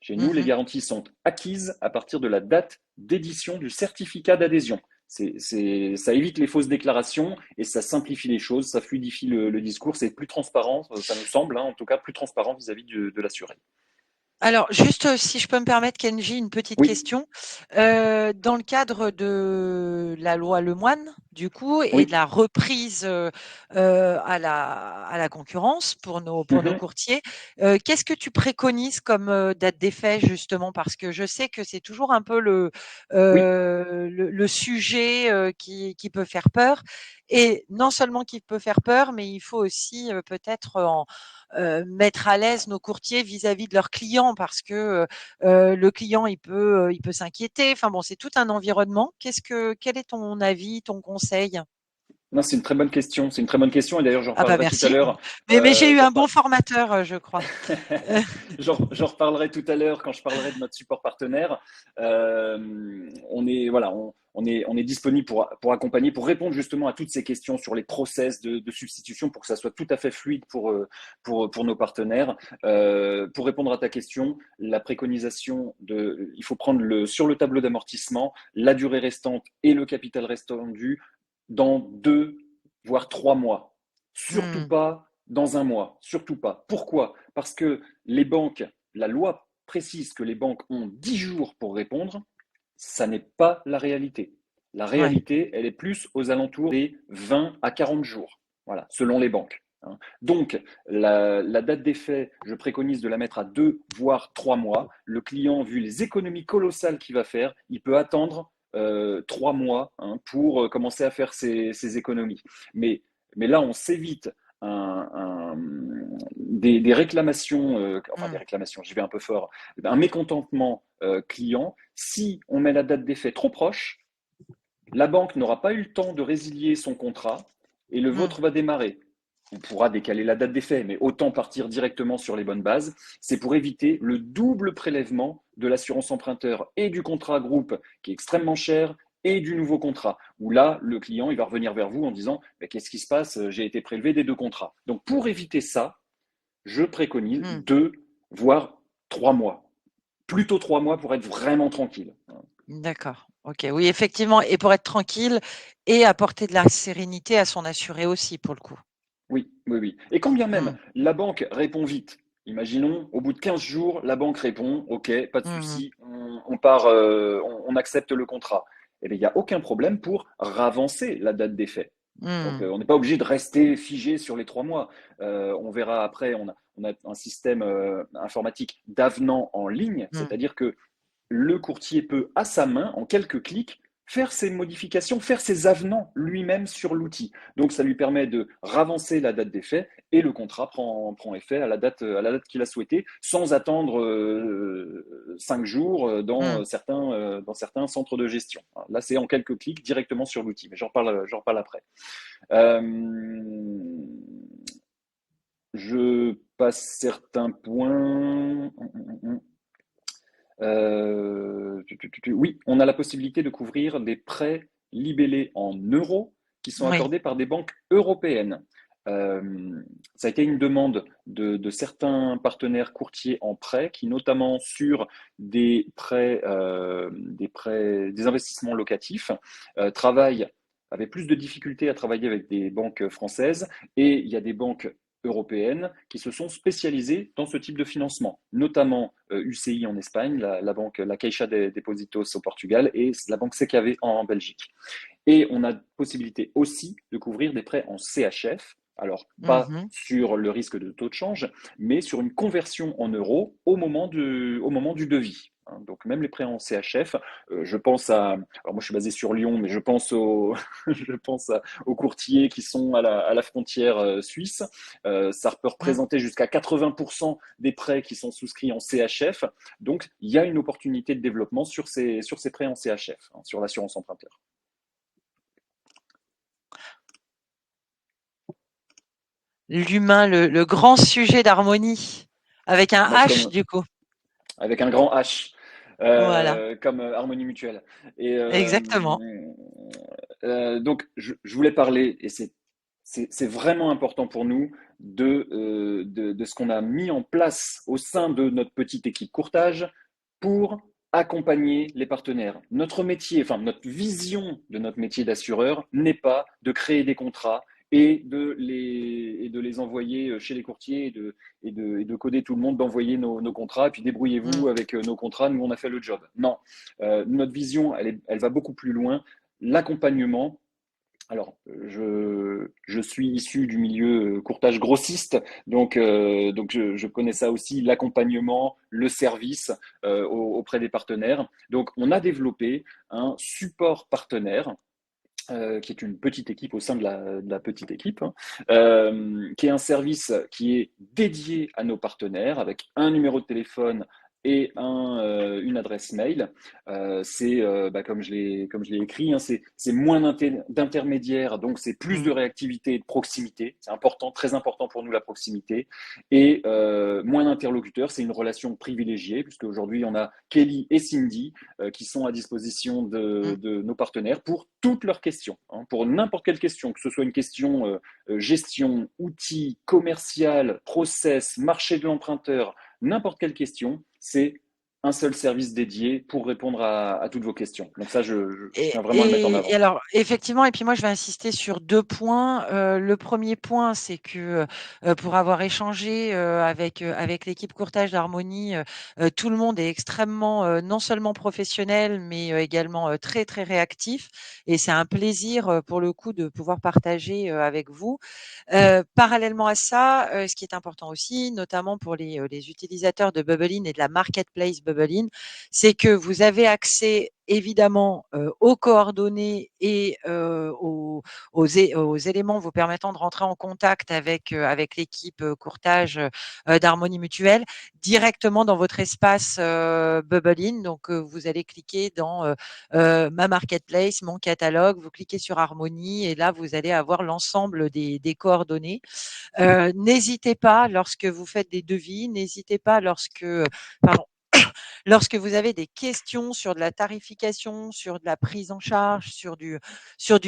Chez nous, les Mhm. garanties sont acquises à partir de la date d'édition du certificat d'adhésion. Ça évite les fausses déclarations et ça simplifie les choses, ça fluidifie le discours, c'est plus transparent, ça nous semble, hein, en tout cas plus transparent vis-à-vis de l'assuré. Alors, juste si je peux me permettre, Kenji, une petite Oui, question. Dans le cadre de la loi Lemoine, du coup, et de oui. la reprise à la concurrence pour nos Mhm. courtiers, qu'est-ce que tu préconises comme date d'effet, justement? Parce que je sais que c'est toujours un peu Oui, le sujet qui peut faire peur. Et non seulement qui peut faire peur, mais il faut aussi peut-être mettre à l'aise nos courtiers vis-à-vis de leurs clients parce que le client il peut s'inquiéter. Enfin bon, c'est tout un environnement. Quel est ton avis, ton conseil? non, c'est une très bonne question. C'est une très bonne question et d'ailleurs j'en Ah bah reparlerai tout à merci. l'heure. Mais j'ai eu J'en un bon reparle- formateur, je crois. Euh, J'en reparlerai tout à l'heure quand je parlerai de notre support partenaire. On est, voilà, on est disponible pour accompagner, pour répondre justement à toutes ces questions sur les process de substitution pour que ça soit tout à fait fluide pour nos partenaires. Pour répondre à ta question, la préconisation il faut prendre sur le tableau d'amortissement la durée restante et le capital restant dû dans 2 voire 3 mois. Surtout hmm, pas dans un mois, surtout pas. Pourquoi? Parce que les banques, la loi précise que les banques ont 10 jours pour répondre, ça n'est pas la réalité. La ouais. réalité, elle est plus aux alentours des 20 à 40 jours, voilà, selon les banques. Donc, la date d'effet, je préconise de la mettre à 2 voire 3 mois. Le client, vu les économies colossales qu'il va faire, il peut attendre 3 mois pour commencer à faire ses économies. Mais, mais là, on s'évite un, un, des réclamations, enfin des Hmm, réclamations, j'y vais un peu fort, un mécontentement client. Si on met la date d'effet trop proche, la banque n'aura pas eu le temps de résilier son contrat et le hmm, vôtre va démarrer. On pourra décaler la date d'effet, mais autant partir directement sur les bonnes bases. C'est pour éviter le double prélèvement de l'assurance emprunteur et du contrat groupe qui est extrêmement cher et du nouveau contrat, où là, le client, il va revenir vers vous en disant qu'est-ce qui se passe? J'ai été prélevé des 2 contrats. Donc, pour éviter ça, je préconise hmm. 2 voire 3 mois. Plutôt 3 mois pour être vraiment tranquille. D'accord. Ok. Oui, effectivement. Et pour être tranquille et apporter de la sérénité à son assuré aussi, pour le coup. Oui, oui, oui. Et quand bien même Hmm, la banque répond vite, imaginons au bout de 15 jours, la banque répond, OK, pas de hmm, souci, on part, on accepte le contrat. Eh bien, il n'y a aucun problème pour ravancer la date d'effet. Donc, hmm, on n'est pas obligé de rester figé sur les 3 mois. On verra après, on a un système informatique d'avenant en ligne, hmm, c'est-à-dire que le courtier peut, à sa main, en quelques clics, faire ses modifications, faire ses avenants lui-même sur l'outil. Donc, ça lui permet de ravancer la date d'effet et le contrat prend effet à la date qu'il a souhaité, sans attendre 5 jours hmm. dans certains centres de gestion. Là, c'est en quelques clics directement sur l'outil, mais j'en reparle après. Euh, je passe certains points. Oui, on a la possibilité de couvrir des prêts libellés en euros qui sont Oui. accordés par des banques européennes. Ça a été une demande de certains partenaires courtiers en prêt qui, notamment sur des investissements locatifs, avaient plus de difficultés à travailler avec des banques françaises et il y a des banques européennes qui se sont spécialisées dans ce type de financement, notamment UCI en Espagne, la banque, la Caixa de Depósitos au Portugal et la banque CKV en Belgique. Et on a possibilité aussi de couvrir des prêts en CHF, alors pas Mhm. sur le risque de taux de change, mais sur une conversion en euros au moment du devis. Donc même les prêts en CHF, je pense alors moi je suis basé sur Lyon, mais je pense je pense aux courtiers qui sont à la frontière suisse. Ça peut Mm. représenter jusqu'à 80% des prêts qui sont souscrits en CHF. Donc il y a une opportunité de développement sur ces prêts en CHF, sur l'assurance emprunteur. L'humain, le grand sujet d'harmonie, avec un Moi, H comme du coup. avec un grand H, Voilà, comme Harmonie Mutuelle. Et exactement. donc, je voulais parler, et c'est vraiment important pour nous de ce qu'on a mis en place au sein de notre petite équipe courtage pour accompagner les partenaires. Notre métier, enfin notre vision de notre métier d'assureur n'est pas de créer des contrats et de les envoyer chez les courtiers et de coder tout le monde, d'envoyer nos contrats, et puis débrouillez-vous Mm. avec nos contrats, nous on a fait le job. Non, notre vision, elle va beaucoup plus loin. L'accompagnement, alors, je suis issu du milieu courtage grossiste, donc je connais ça aussi, l'accompagnement, le service auprès des partenaires. Donc, on a développé un support partenaire qui est une petite équipe au sein de la petite équipe, hein, qui est un service qui est dédié à nos partenaires avec un numéro de téléphone et une adresse mail. Comme je l'ai écrit, hein, c'est moins d'intermédiaires, donc c'est plus de Mm. réactivité et de proximité. C'est important, très important pour nous la proximité. Et moins d'interlocuteurs, c'est une relation privilégiée, puisque aujourd'hui on a Kelly et Cindy qui sont à disposition Mm. de nos partenaires pour toutes leurs questions, hein, pour n'importe quelle question, que ce soit une question gestion, outils, commercial, process, marché de l'emprunteur, n'importe quelle question, c'est un seul service dédié pour répondre à toutes vos questions. Donc ça, je Et, tiens vraiment à le mettre en et avant. alors, effectivement, et puis moi, je vais insister sur deux points. Le premier point, c'est que pour avoir échangé avec l'équipe courtage d'Harmonie, tout le monde est extrêmement, non seulement professionnel, mais également très, très réactif. Et c'est un plaisir, pour le coup, de pouvoir partager avec vous. Parallèlement à ça, ce qui est important aussi, notamment pour les utilisateurs de Bubblein et de la marketplace Bubblein, c'est que vous avez accès évidemment aux coordonnées et aux éléments vous permettant de rentrer en contact avec l'équipe courtage d'Harmonie Mutuelle directement dans votre espace Bubblein. Donc, vous allez cliquer dans ma marketplace, mon catalogue, vous cliquez sur Harmonie et là, vous allez avoir l'ensemble des coordonnées. N'hésitez pas lorsque vous faites des devis, n'hésitez pas pardon, lorsque vous avez des questions sur de la tarification, sur de la prise en charge, sur du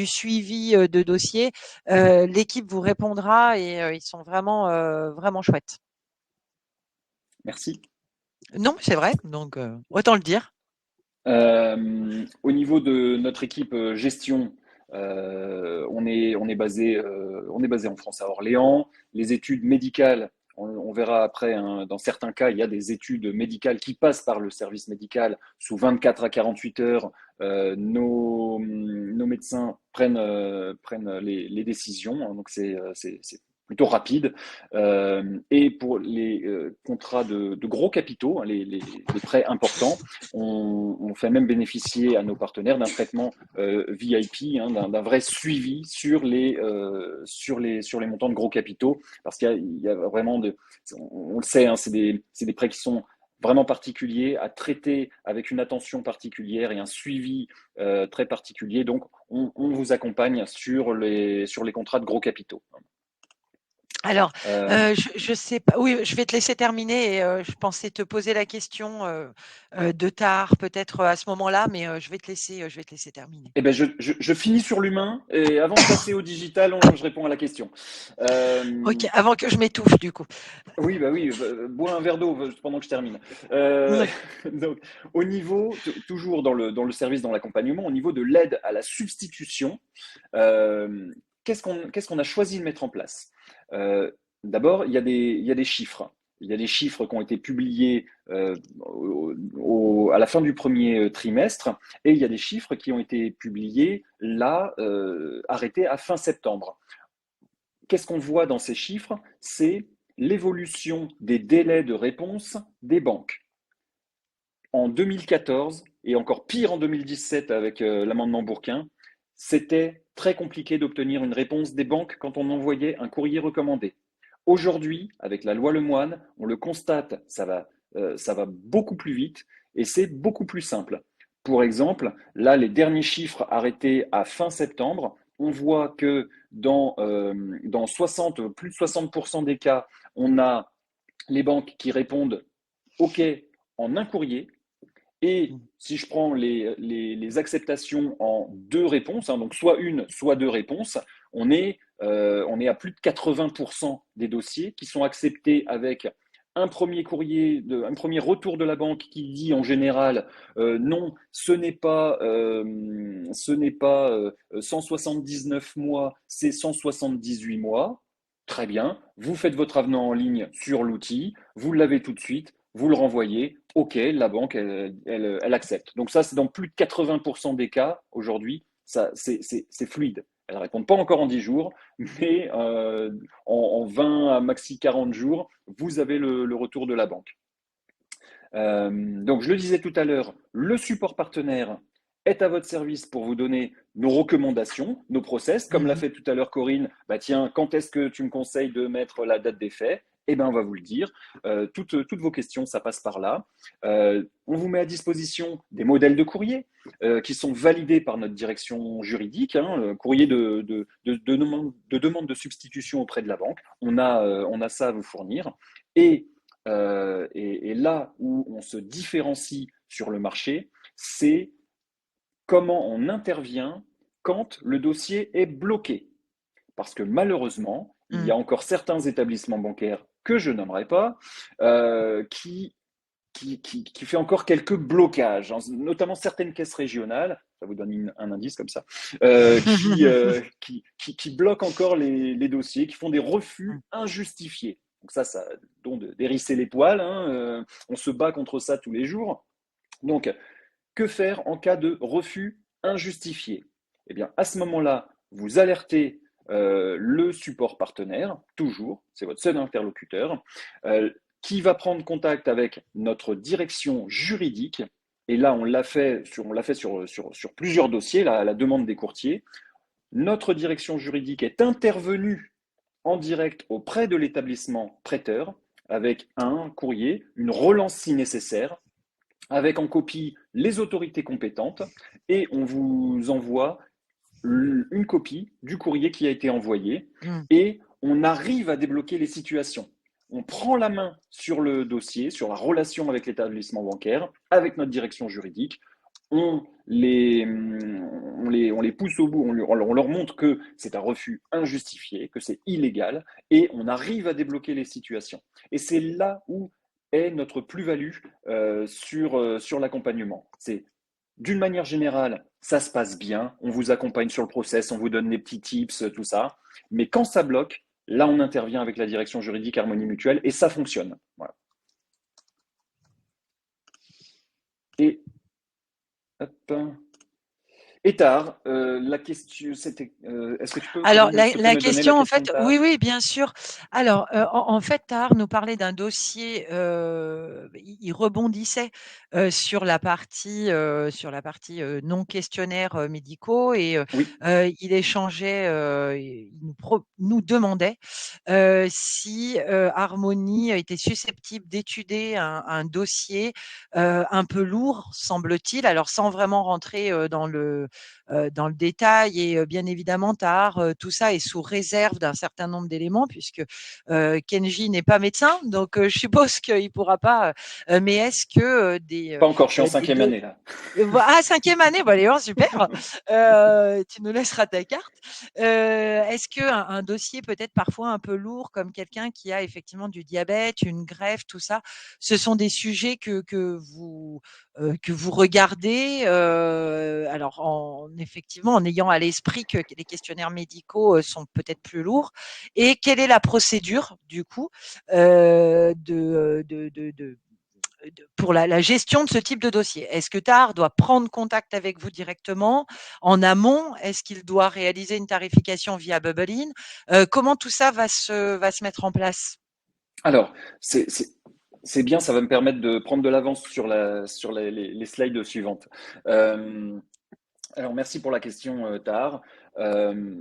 suivi de dossier, l'équipe vous répondra et ils sont vraiment, vraiment chouettes. Merci. Non, c'est vrai, donc autant le dire. Au niveau de notre équipe gestion, on est basé en France à Orléans. Les études médicales, on verra après, hein, dans certains cas, il y a des études médicales qui passent par le service médical sous 24 à 48 heures. Nos médecins prennent les décisions, hein, donc c'est plutôt rapide. Et pour les contrats de gros capitaux, hein, les prêts importants, on fait même bénéficier à nos partenaires d'un traitement VIP, hein, d'un vrai suivi sur les montants de gros capitaux, parce qu'il y a vraiment on le sait, hein, c'est des prêts qui sont vraiment particuliers, à traiter avec une attention particulière et un suivi très particulier. Donc, on vous accompagne sur les contrats de gros capitaux. Alors, Euh, je sais pas, oui, je vais te laisser terminer et je pensais te poser la question, de tard peut-être, à ce moment-là, mais je vais te laisser terminer. eh ben je finis sur l'humain et avant de passer au digital, je réponds à la question. OK, Euh, avant que je m'étouffe du coup. Oui, bah oui, bois un verre d'eau pendant que je termine. Euh, Oui. donc, au niveau, toujours dans le service, dans l'accompagnement, au niveau de l'aide à la substitution, euh, qu'est-ce qu'on a choisi de mettre en place? D'abord, il y a des chiffres. Il y a des chiffres qui ont été publiés à la fin du premier trimestre et il y a des chiffres qui ont été publiés là, arrêtés à fin septembre. Qu'est-ce qu'on voit dans ces chiffres? C'est l'évolution des délais de réponse des banques. En 2014, et encore pire en 2017 avec l'amendement Bourquin, c'était très compliqué d'obtenir une réponse des banques quand on envoyait un courrier recommandé. Aujourd'hui, avec la loi Lemoine, on le constate, ça va beaucoup plus vite et c'est beaucoup plus simple. Pour exemple, là, les derniers chiffres arrêtés à fin septembre, on voit que dans 60, plus de 60% des cas, on a les banques qui répondent OK en un courrier. Et si je prends les acceptations en deux réponses, hein, donc soit une, soit deux réponses, on est on est à plus de 80% des dossiers qui sont acceptés avec un premier courrier, un premier retour de la banque qui dit en général non, ce n'est pas 179 mois, c'est 178 mois. Très bien, vous faites votre avenant en ligne sur l'outil, vous l'avez tout de suite, vous le renvoyez, ok, la banque, elle accepte. Donc ça, c'est dans plus de 80% des cas aujourd'hui, c'est fluide. Elles ne répondent pas encore en 10 jours, mais en 20 à maxi 40 jours, vous avez le retour de la banque. Donc, je le disais tout à l'heure, le support partenaire est à votre service pour vous donner nos recommandations, nos process. Comme l'a Mhm. fait tout à l'heure Corinne, bah tiens, quand est-ce que tu me conseilles de mettre la date d'effet? Eh bien, on va vous le dire. Toutes vos questions, ça passe par là. On vous met à disposition des modèles de courrier qui sont validés par notre direction juridique, hein, courrier de demande de substitution auprès de la banque. On a ça à vous fournir. Et là où on se différencie sur le marché, c'est comment on intervient quand le dossier est bloqué. Parce que malheureusement, il y Mhm. a encore certains établissements bancaires que je nommerai pas, qui fait encore quelques blocages, hein, notamment certaines caisses régionales, ça vous donne un indice comme ça, qui bloquent encore les dossiers, qui font des refus injustifiés. Donc ça donc d'hérisser les poils, hein, on se bat contre ça tous les jours. Donc, que faire en cas de refus injustifié? Eh bien, à ce moment-là, vous alertez le support partenaire, toujours, c'est votre seul interlocuteur, qui va prendre contact avec notre direction juridique. Et là, on l'a fait sur plusieurs dossiers, à la demande des courtiers. Notre direction juridique est intervenue en direct auprès de l'établissement prêteur avec un courrier, une relance si nécessaire, avec en copie les autorités compétentes, et on vous envoie une copie du courrier qui a été envoyé, Mhm. et on arrive à débloquer les situations. On prend la main sur le dossier, sur la relation avec l'établissement bancaire, avec notre direction juridique. On les pousse au bout, on leur montre que c'est un refus injustifié, que c'est illégal, et on arrive à débloquer les situations. Et c'est là où est notre plus-value sur l'accompagnement. C'est d'une manière générale, ça se passe bien, on vous accompagne sur le process, on vous donne des petits tips, tout ça. Mais quand ça bloque, là, on intervient avec la direction juridique Harmonie Mutuelle et ça fonctionne. Voilà. Et hop. Et tard, la question, c'était, est-ce que tu peux, Alors Corinne, la s'il te plaît, la me donner la question en question fait de oui, tard? oui, bien sûr. Alors, en fait, Tahar nous parlait d'un dossier, il rebondissait, sur la partie, non questionnaires, médicaux et Oui, il échangeait, il nous demandait, si, Harmonie était susceptible d'étudier un dossier, un peu lourd, semble-t-il. Alors sans vraiment rentrer, dans le détail et bien évidemment, Tahar, tout ça est sous réserve d'un certain nombre d'éléments puisque Kenji n'est pas médecin, donc je suppose qu'il ne pourra pas. Mais est-ce que pas encore, je suis en des cinquième année là. ah, cinquième année, bah, allez, oh, super. Tu nous laisseras ta carte. Est-ce qu'un dossier peut-être parfois un peu lourd, comme quelqu'un qui a effectivement du diabète, une greffe, tout ça, ce sont des sujets que vous regardez, alors effectivement en ayant à l'esprit que les questionnaires médicaux sont peut-être plus lourds. Et quelle est la procédure du coup pour la gestion de ce type de dossier? Est-ce que TAR doit prendre contact avec vous directement en amont? Est-ce qu'il doit réaliser une tarification via Bubblein? Comment tout ça va se mettre en place? Alors, c'est bien, ça va me permettre de prendre de l'avance sur les slides suivantes. Euh, alors, merci pour la question, Tahar. Euh,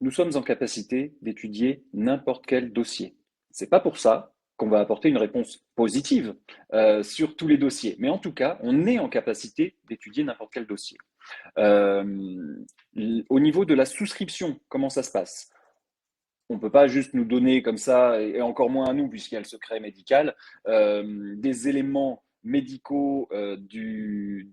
Nous sommes en capacité d'étudier n'importe quel dossier. C'est pas pour ça qu'on va apporter une réponse positive sur tous les dossiers, mais en tout cas, on est en capacité d'étudier n'importe quel dossier. Euh, Au niveau de la souscription, comment ça se passe? On ne peut pas juste nous donner comme ça, et encore moins à nous, puisqu'il y a le secret médical, des éléments médicaux du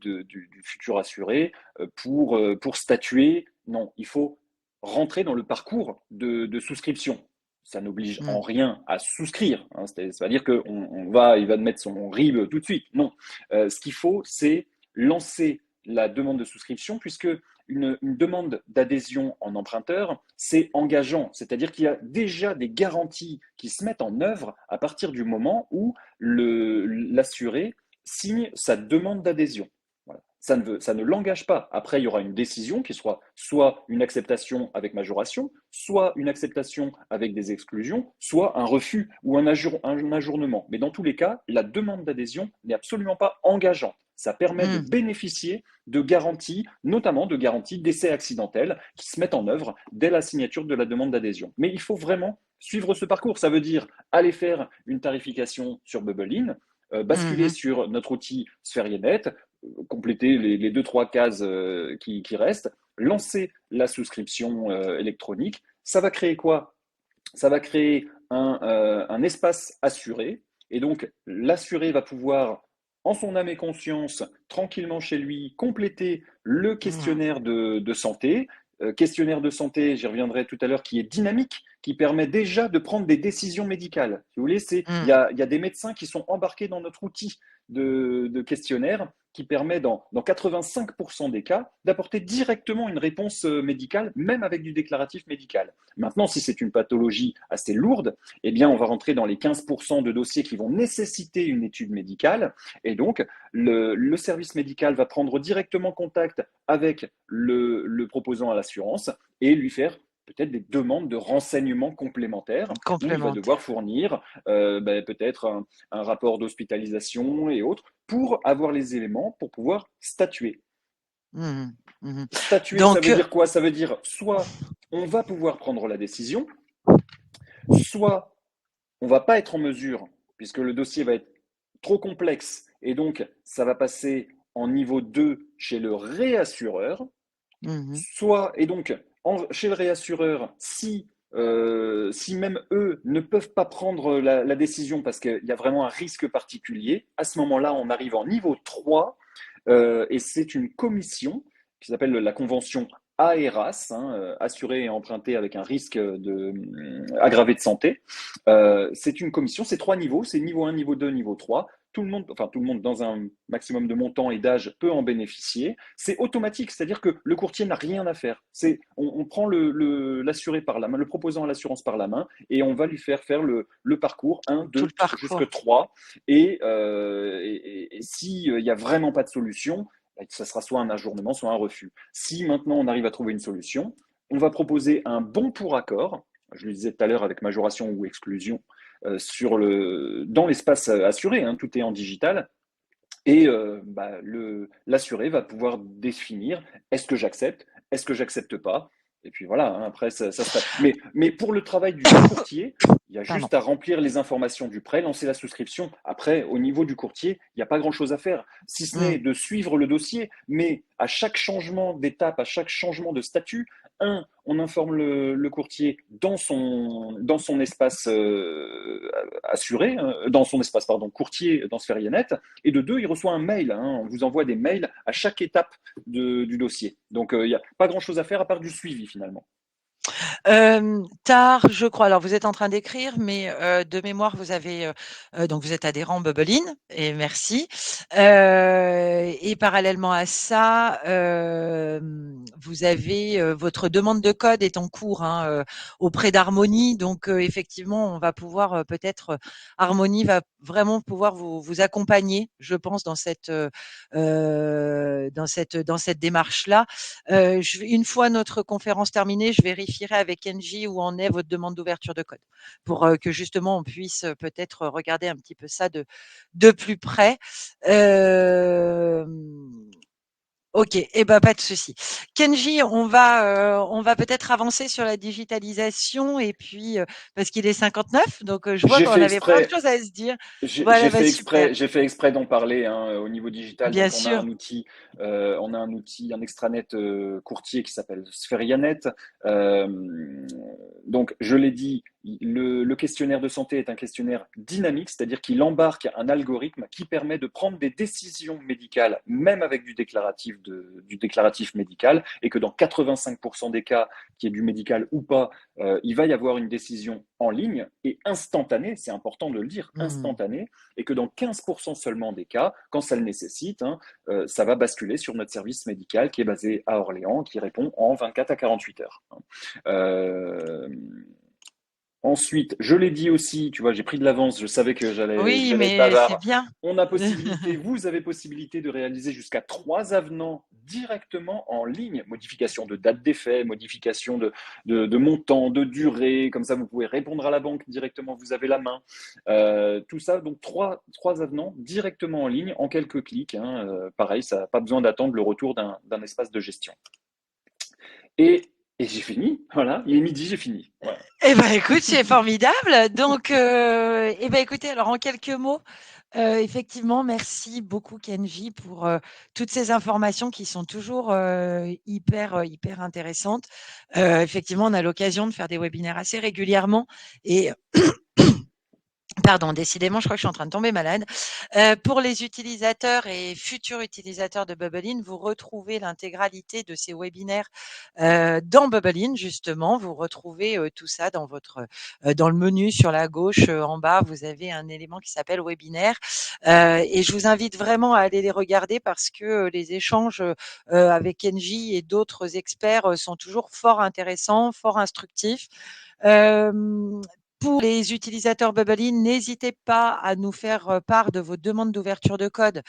futur assuré pour statuer. Non, il faut rentrer dans le parcours de souscription. Ça n'oblige en Mmh. rien à souscrire, hein. C'est-à-dire il va mettre son RIB tout de suite. Non. Ce qu'il faut, c'est lancer la demande de souscription, puisque une demande d'adhésion en emprunteur, c'est engageant. C'est-à-dire qu'il y a déjà des garanties qui se mettent en œuvre à partir du moment où l'assuré signe sa demande d'adhésion. Voilà. Ça ne l'engage pas. Après, il y aura une décision qui sera soit une acceptation avec majoration, soit une acceptation avec des exclusions, soit un refus ou un ajournement. Mais dans tous les cas, la demande d'adhésion n'est absolument pas engageante. Ça permet de Mmh. bénéficier de garanties, notamment de garanties d'essai accidentel, qui se mettent en œuvre dès la signature de la demande d'adhésion. Mais il faut vraiment suivre ce parcours. Ça veut dire aller faire une tarification sur Bubblein, basculer Mmh. sur notre outil Sphérienet, compléter les deux, trois cases qui restent, lancer la souscription électronique. Ça va créer quoi? Ça va créer un espace assuré. Et donc, l'assuré va pouvoir, en son âme et conscience, tranquillement chez lui, compléter le Mmh. questionnaire de santé. Questionnaire de santé, j'y reviendrai tout à l'heure, qui est dynamique, qui permet déjà de prendre des décisions médicales. Si vous voulez, Mmh. il y a des médecins qui sont embarqués dans notre outil de questionnaire qui permet, dans 85% des cas, d'apporter directement une réponse médicale, même avec du déclaratif médical. Maintenant, si c'est une pathologie assez lourde, eh bien, on va rentrer dans les 15% de dossiers qui vont nécessiter une étude médicale. Et donc, le service médical va prendre directement contact avec le proposant à l'assurance et lui faire peut-être des demandes de renseignements complémentaires où il va devoir Complémentaire. fournir peut-être un rapport d'hospitalisation et autres pour avoir les éléments pour pouvoir statuer. Mmh. Mmh. Statuer, ça Donc, veut dire quoi? Ça veut dire soit on va pouvoir prendre la décision, soit on va pas être en mesure, puisque le dossier va être trop complexe, et donc ça va passer en niveau 2 chez le réassureur, mmh. soit, et donc chez le réassureur, si même eux ne peuvent pas prendre la décision parce qu'il y a vraiment un risque particulier, à ce moment-là, on arrive en niveau 3 et c'est une commission qui s'appelle la convention AERAS, hein, assuré et emprunté avec un risque aggravé de santé. C'est une commission, c'est 3 niveaux, c'est niveau 1, niveau 2, niveau 3. Tout le monde dans un maximum de montant et d'âge peut en bénéficier. C'est automatique, c'est-à-dire que le courtier n'a rien à faire. On prend l'assuré par la main, le proposant à l'assurance par la main, et on va lui faire le parcours 1, Tout 2, le parcours. jusque 3. Et s'il n'y a vraiment pas de solution, ça sera soit un ajournement, soit un refus. Si maintenant on arrive à trouver une solution, on va proposer un bon pour accord, je le disais tout à l'heure avec majoration ou exclusion, dans l'espace assuré, hein, tout est en digital, et l'assuré va pouvoir définir est-ce que j'accepte, est-ce que j'accepte pas. Et puis voilà, hein, après, ça se passe. Mais pour le travail du courtier, il y a Pardon. juste à remplir les informations du prêt, lancer la souscription. Après, au niveau du courtier, il n'y a pas grand-chose à faire, si ce n'est Mmh. de suivre le dossier. Mais à chaque changement d'étape, à chaque changement de statut, on informe le courtier dans son espace assuré, dans son espace, pardon, courtier dans Sphérienet, et de deux, il reçoit un mail, hein, on vous envoie des mails à chaque étape du dossier. Donc, il n'y a pas grand-chose à faire à part du suivi finalement. Tard, je crois. Alors, vous êtes en train d'écrire, mais de mémoire, vous avez donc vous êtes adhérent Bubblein et merci. Et parallèlement à ça, vous avez votre demande de code est en cours hein, auprès d'Harmonie. Donc, effectivement, on va pouvoir peut-être Harmonie va vraiment pouvoir vous accompagner, je pense, dans cette démarche-là. Une fois notre conférence terminée, je vérifierai avec Engie où en est votre demande d'ouverture de code pour que justement on puisse peut-être regarder un petit peu ça de plus près. Euh, Ok, eh ben pas de souci. Kenji, on va peut-être avancer sur la digitalisation et puis parce qu'il est 59, donc je vois J'ai qu'on fait avait plein de exprès, choses à se dire. Voilà, bah super, j'ai fait exprès d'en parler hein, au niveau digital. bien Donc, on a sûr. un outil, un extranet courtier qui s'appelle Spherianet. Euh, donc, je l'ai dit, Le questionnaire de santé est un questionnaire dynamique, c'est-à-dire qu'il embarque un algorithme qui permet de prendre des décisions médicales, même avec du déclaratif médical, et que dans 85% des cas, qu'il y ait du médical ou pas, il va y avoir une décision en ligne et instantanée, c'est important de le dire, Mmh. instantanée, et que dans 15% seulement des cas, quand ça le nécessite, hein, ça va basculer sur notre service médical qui est basé à Orléans, qui répond en 24 à 48 heures. Euh, Ensuite, je l'ai dit aussi, tu vois, j'ai pris de l'avance, je savais que Oui, j'allais être mais c'est bavard. bien. Vous avez possibilité de réaliser jusqu'à 3 avenants directement en ligne. Modification de date d'effet, modification de montant, de durée, comme ça vous pouvez répondre à la banque directement, vous avez la main. Tout ça, donc trois avenants directement en ligne en quelques clics, hein. Pareil, ça n'a pas besoin d'attendre le retour d'un espace de gestion. Et j'ai fini, voilà, il est midi, j'ai fini. Voilà. Eh ben, écoute, c'est formidable. Donc, eh ben, écoutez, alors en quelques mots, effectivement, merci beaucoup Kenji pour toutes ces informations qui sont toujours hyper intéressantes. Effectivement, on a l'occasion de faire des webinaires assez régulièrement et pardon, décidément, je crois que je suis en train de tomber malade. Pour les utilisateurs et futurs utilisateurs de Bubblein, vous retrouvez l'intégralité de ces webinaires dans Bubblein, justement. Vous retrouvez tout ça dans dans le menu sur la gauche en bas. Vous avez un élément qui s'appelle webinaire. Et je vous invite vraiment à aller les regarder parce que les échanges avec Kenji et d'autres experts sont toujours fort intéressants, fort instructifs. Euh, pour les utilisateurs Bubblein, n'hésitez pas à nous faire part de vos demandes d'ouverture de code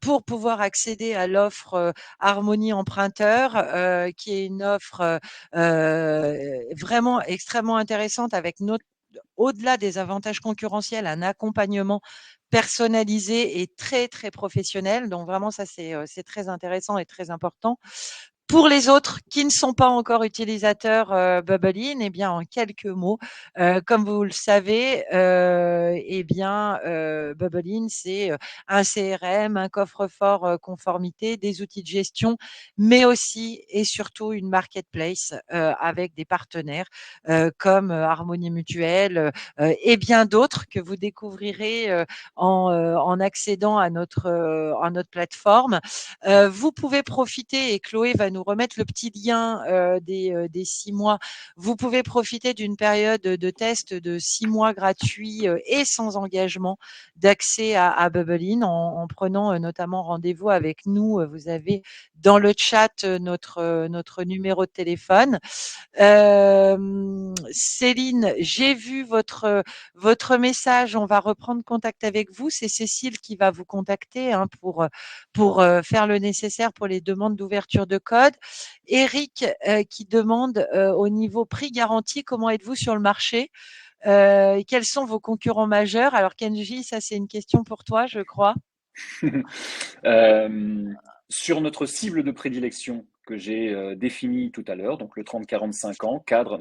pour pouvoir accéder à l'offre Harmonie Emprunteur, qui est une offre vraiment extrêmement intéressante avec au-delà des avantages concurrentiels, un accompagnement personnalisé et très professionnel. Donc vraiment, ça, c'est très intéressant et très important. Pour les autres qui ne sont pas encore utilisateurs Bubblein, eh bien, en quelques mots, comme vous le savez, eh bien, Bubblein, c'est un CRM, un coffre-fort conformité, des outils de gestion, mais aussi et surtout une marketplace avec des partenaires comme Harmonie Mutuelle et bien d'autres que vous découvrirez en accédant à notre plateforme. Vous pouvez profiter, et Chloé va nous remettre le petit lien des 6 mois, vous pouvez profiter d'une période de test de 6 mois gratuits et sans engagement d'accès à Bubblein en prenant notamment rendez-vous avec nous. Vous avez dans le chat notre numéro de téléphone. Céline, j'ai vu votre message. On va reprendre contact avec vous. C'est Cécile qui va vous contacter hein, pour faire le nécessaire pour les demandes d'ouverture de code. Eric qui demande au niveau prix garanti, comment êtes-vous sur le marché et quels sont vos concurrents majeurs? Alors Kenji, ça c'est une question pour toi, je crois. Euh, sur notre cible de prédilection que j'ai définie tout à l'heure, donc le 30-45 ans, cadre,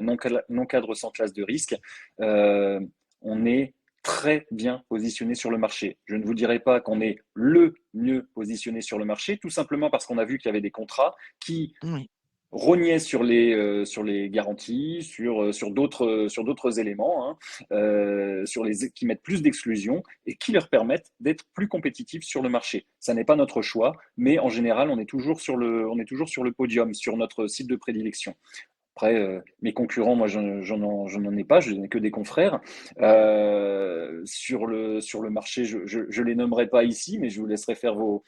non cadre sans classe de risque, euh, on est très bien positionné sur le marché. Je ne vous dirai pas qu'on est le mieux positionné sur le marché, tout simplement parce qu'on a vu qu'il y avait des contrats qui Oui. rognaient sur les garanties, sur d'autres éléments, hein, qui mettent plus d'exclusion et qui leur permettent d'être plus compétitifs sur le marché. Ça n'est pas notre choix, mais en général, on est toujours sur le podium, sur notre site de prédilection. Après, mes concurrents, moi, j'en n'en ai pas, je n'ai que des confrères. Sur le marché, je les nommerai pas ici, mais je vous laisserai faire vos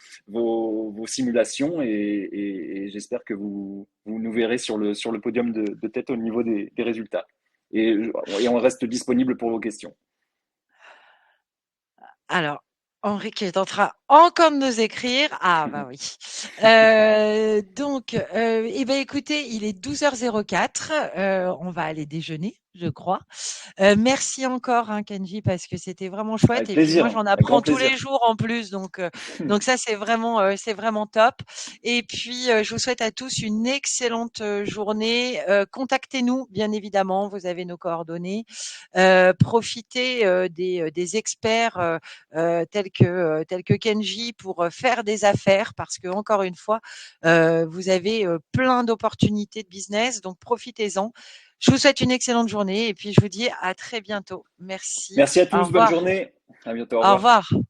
simulations et j'espère que vous nous verrez sur le podium de tête au niveau des résultats. Et, et on reste disponible pour vos questions. Alors, Henri qui est en train encore de nous écrire. Ah bah oui. Donc, eh ben écoutez, il est 12h04. On va aller déjeuner, je crois. Merci encore, hein, Kenji, parce que c'était vraiment chouette. Avec Et puis moi, plaisir, j'en avec grand apprends tous les plaisir. jours en plus, donc ça c'est vraiment top. Et puis, je vous souhaite à tous une excellente journée. Contactez-nous, bien évidemment. Vous avez nos coordonnées. Profitez des experts tels que Kenji pour faire des affaires, parce que encore une fois, vous avez plein d'opportunités de business, donc profitez-en. Je vous souhaite une excellente journée et puis je vous dis à très bientôt. Merci. Merci à Au tous, bonne revoir. journée. À bientôt, au Au revoir. revoir.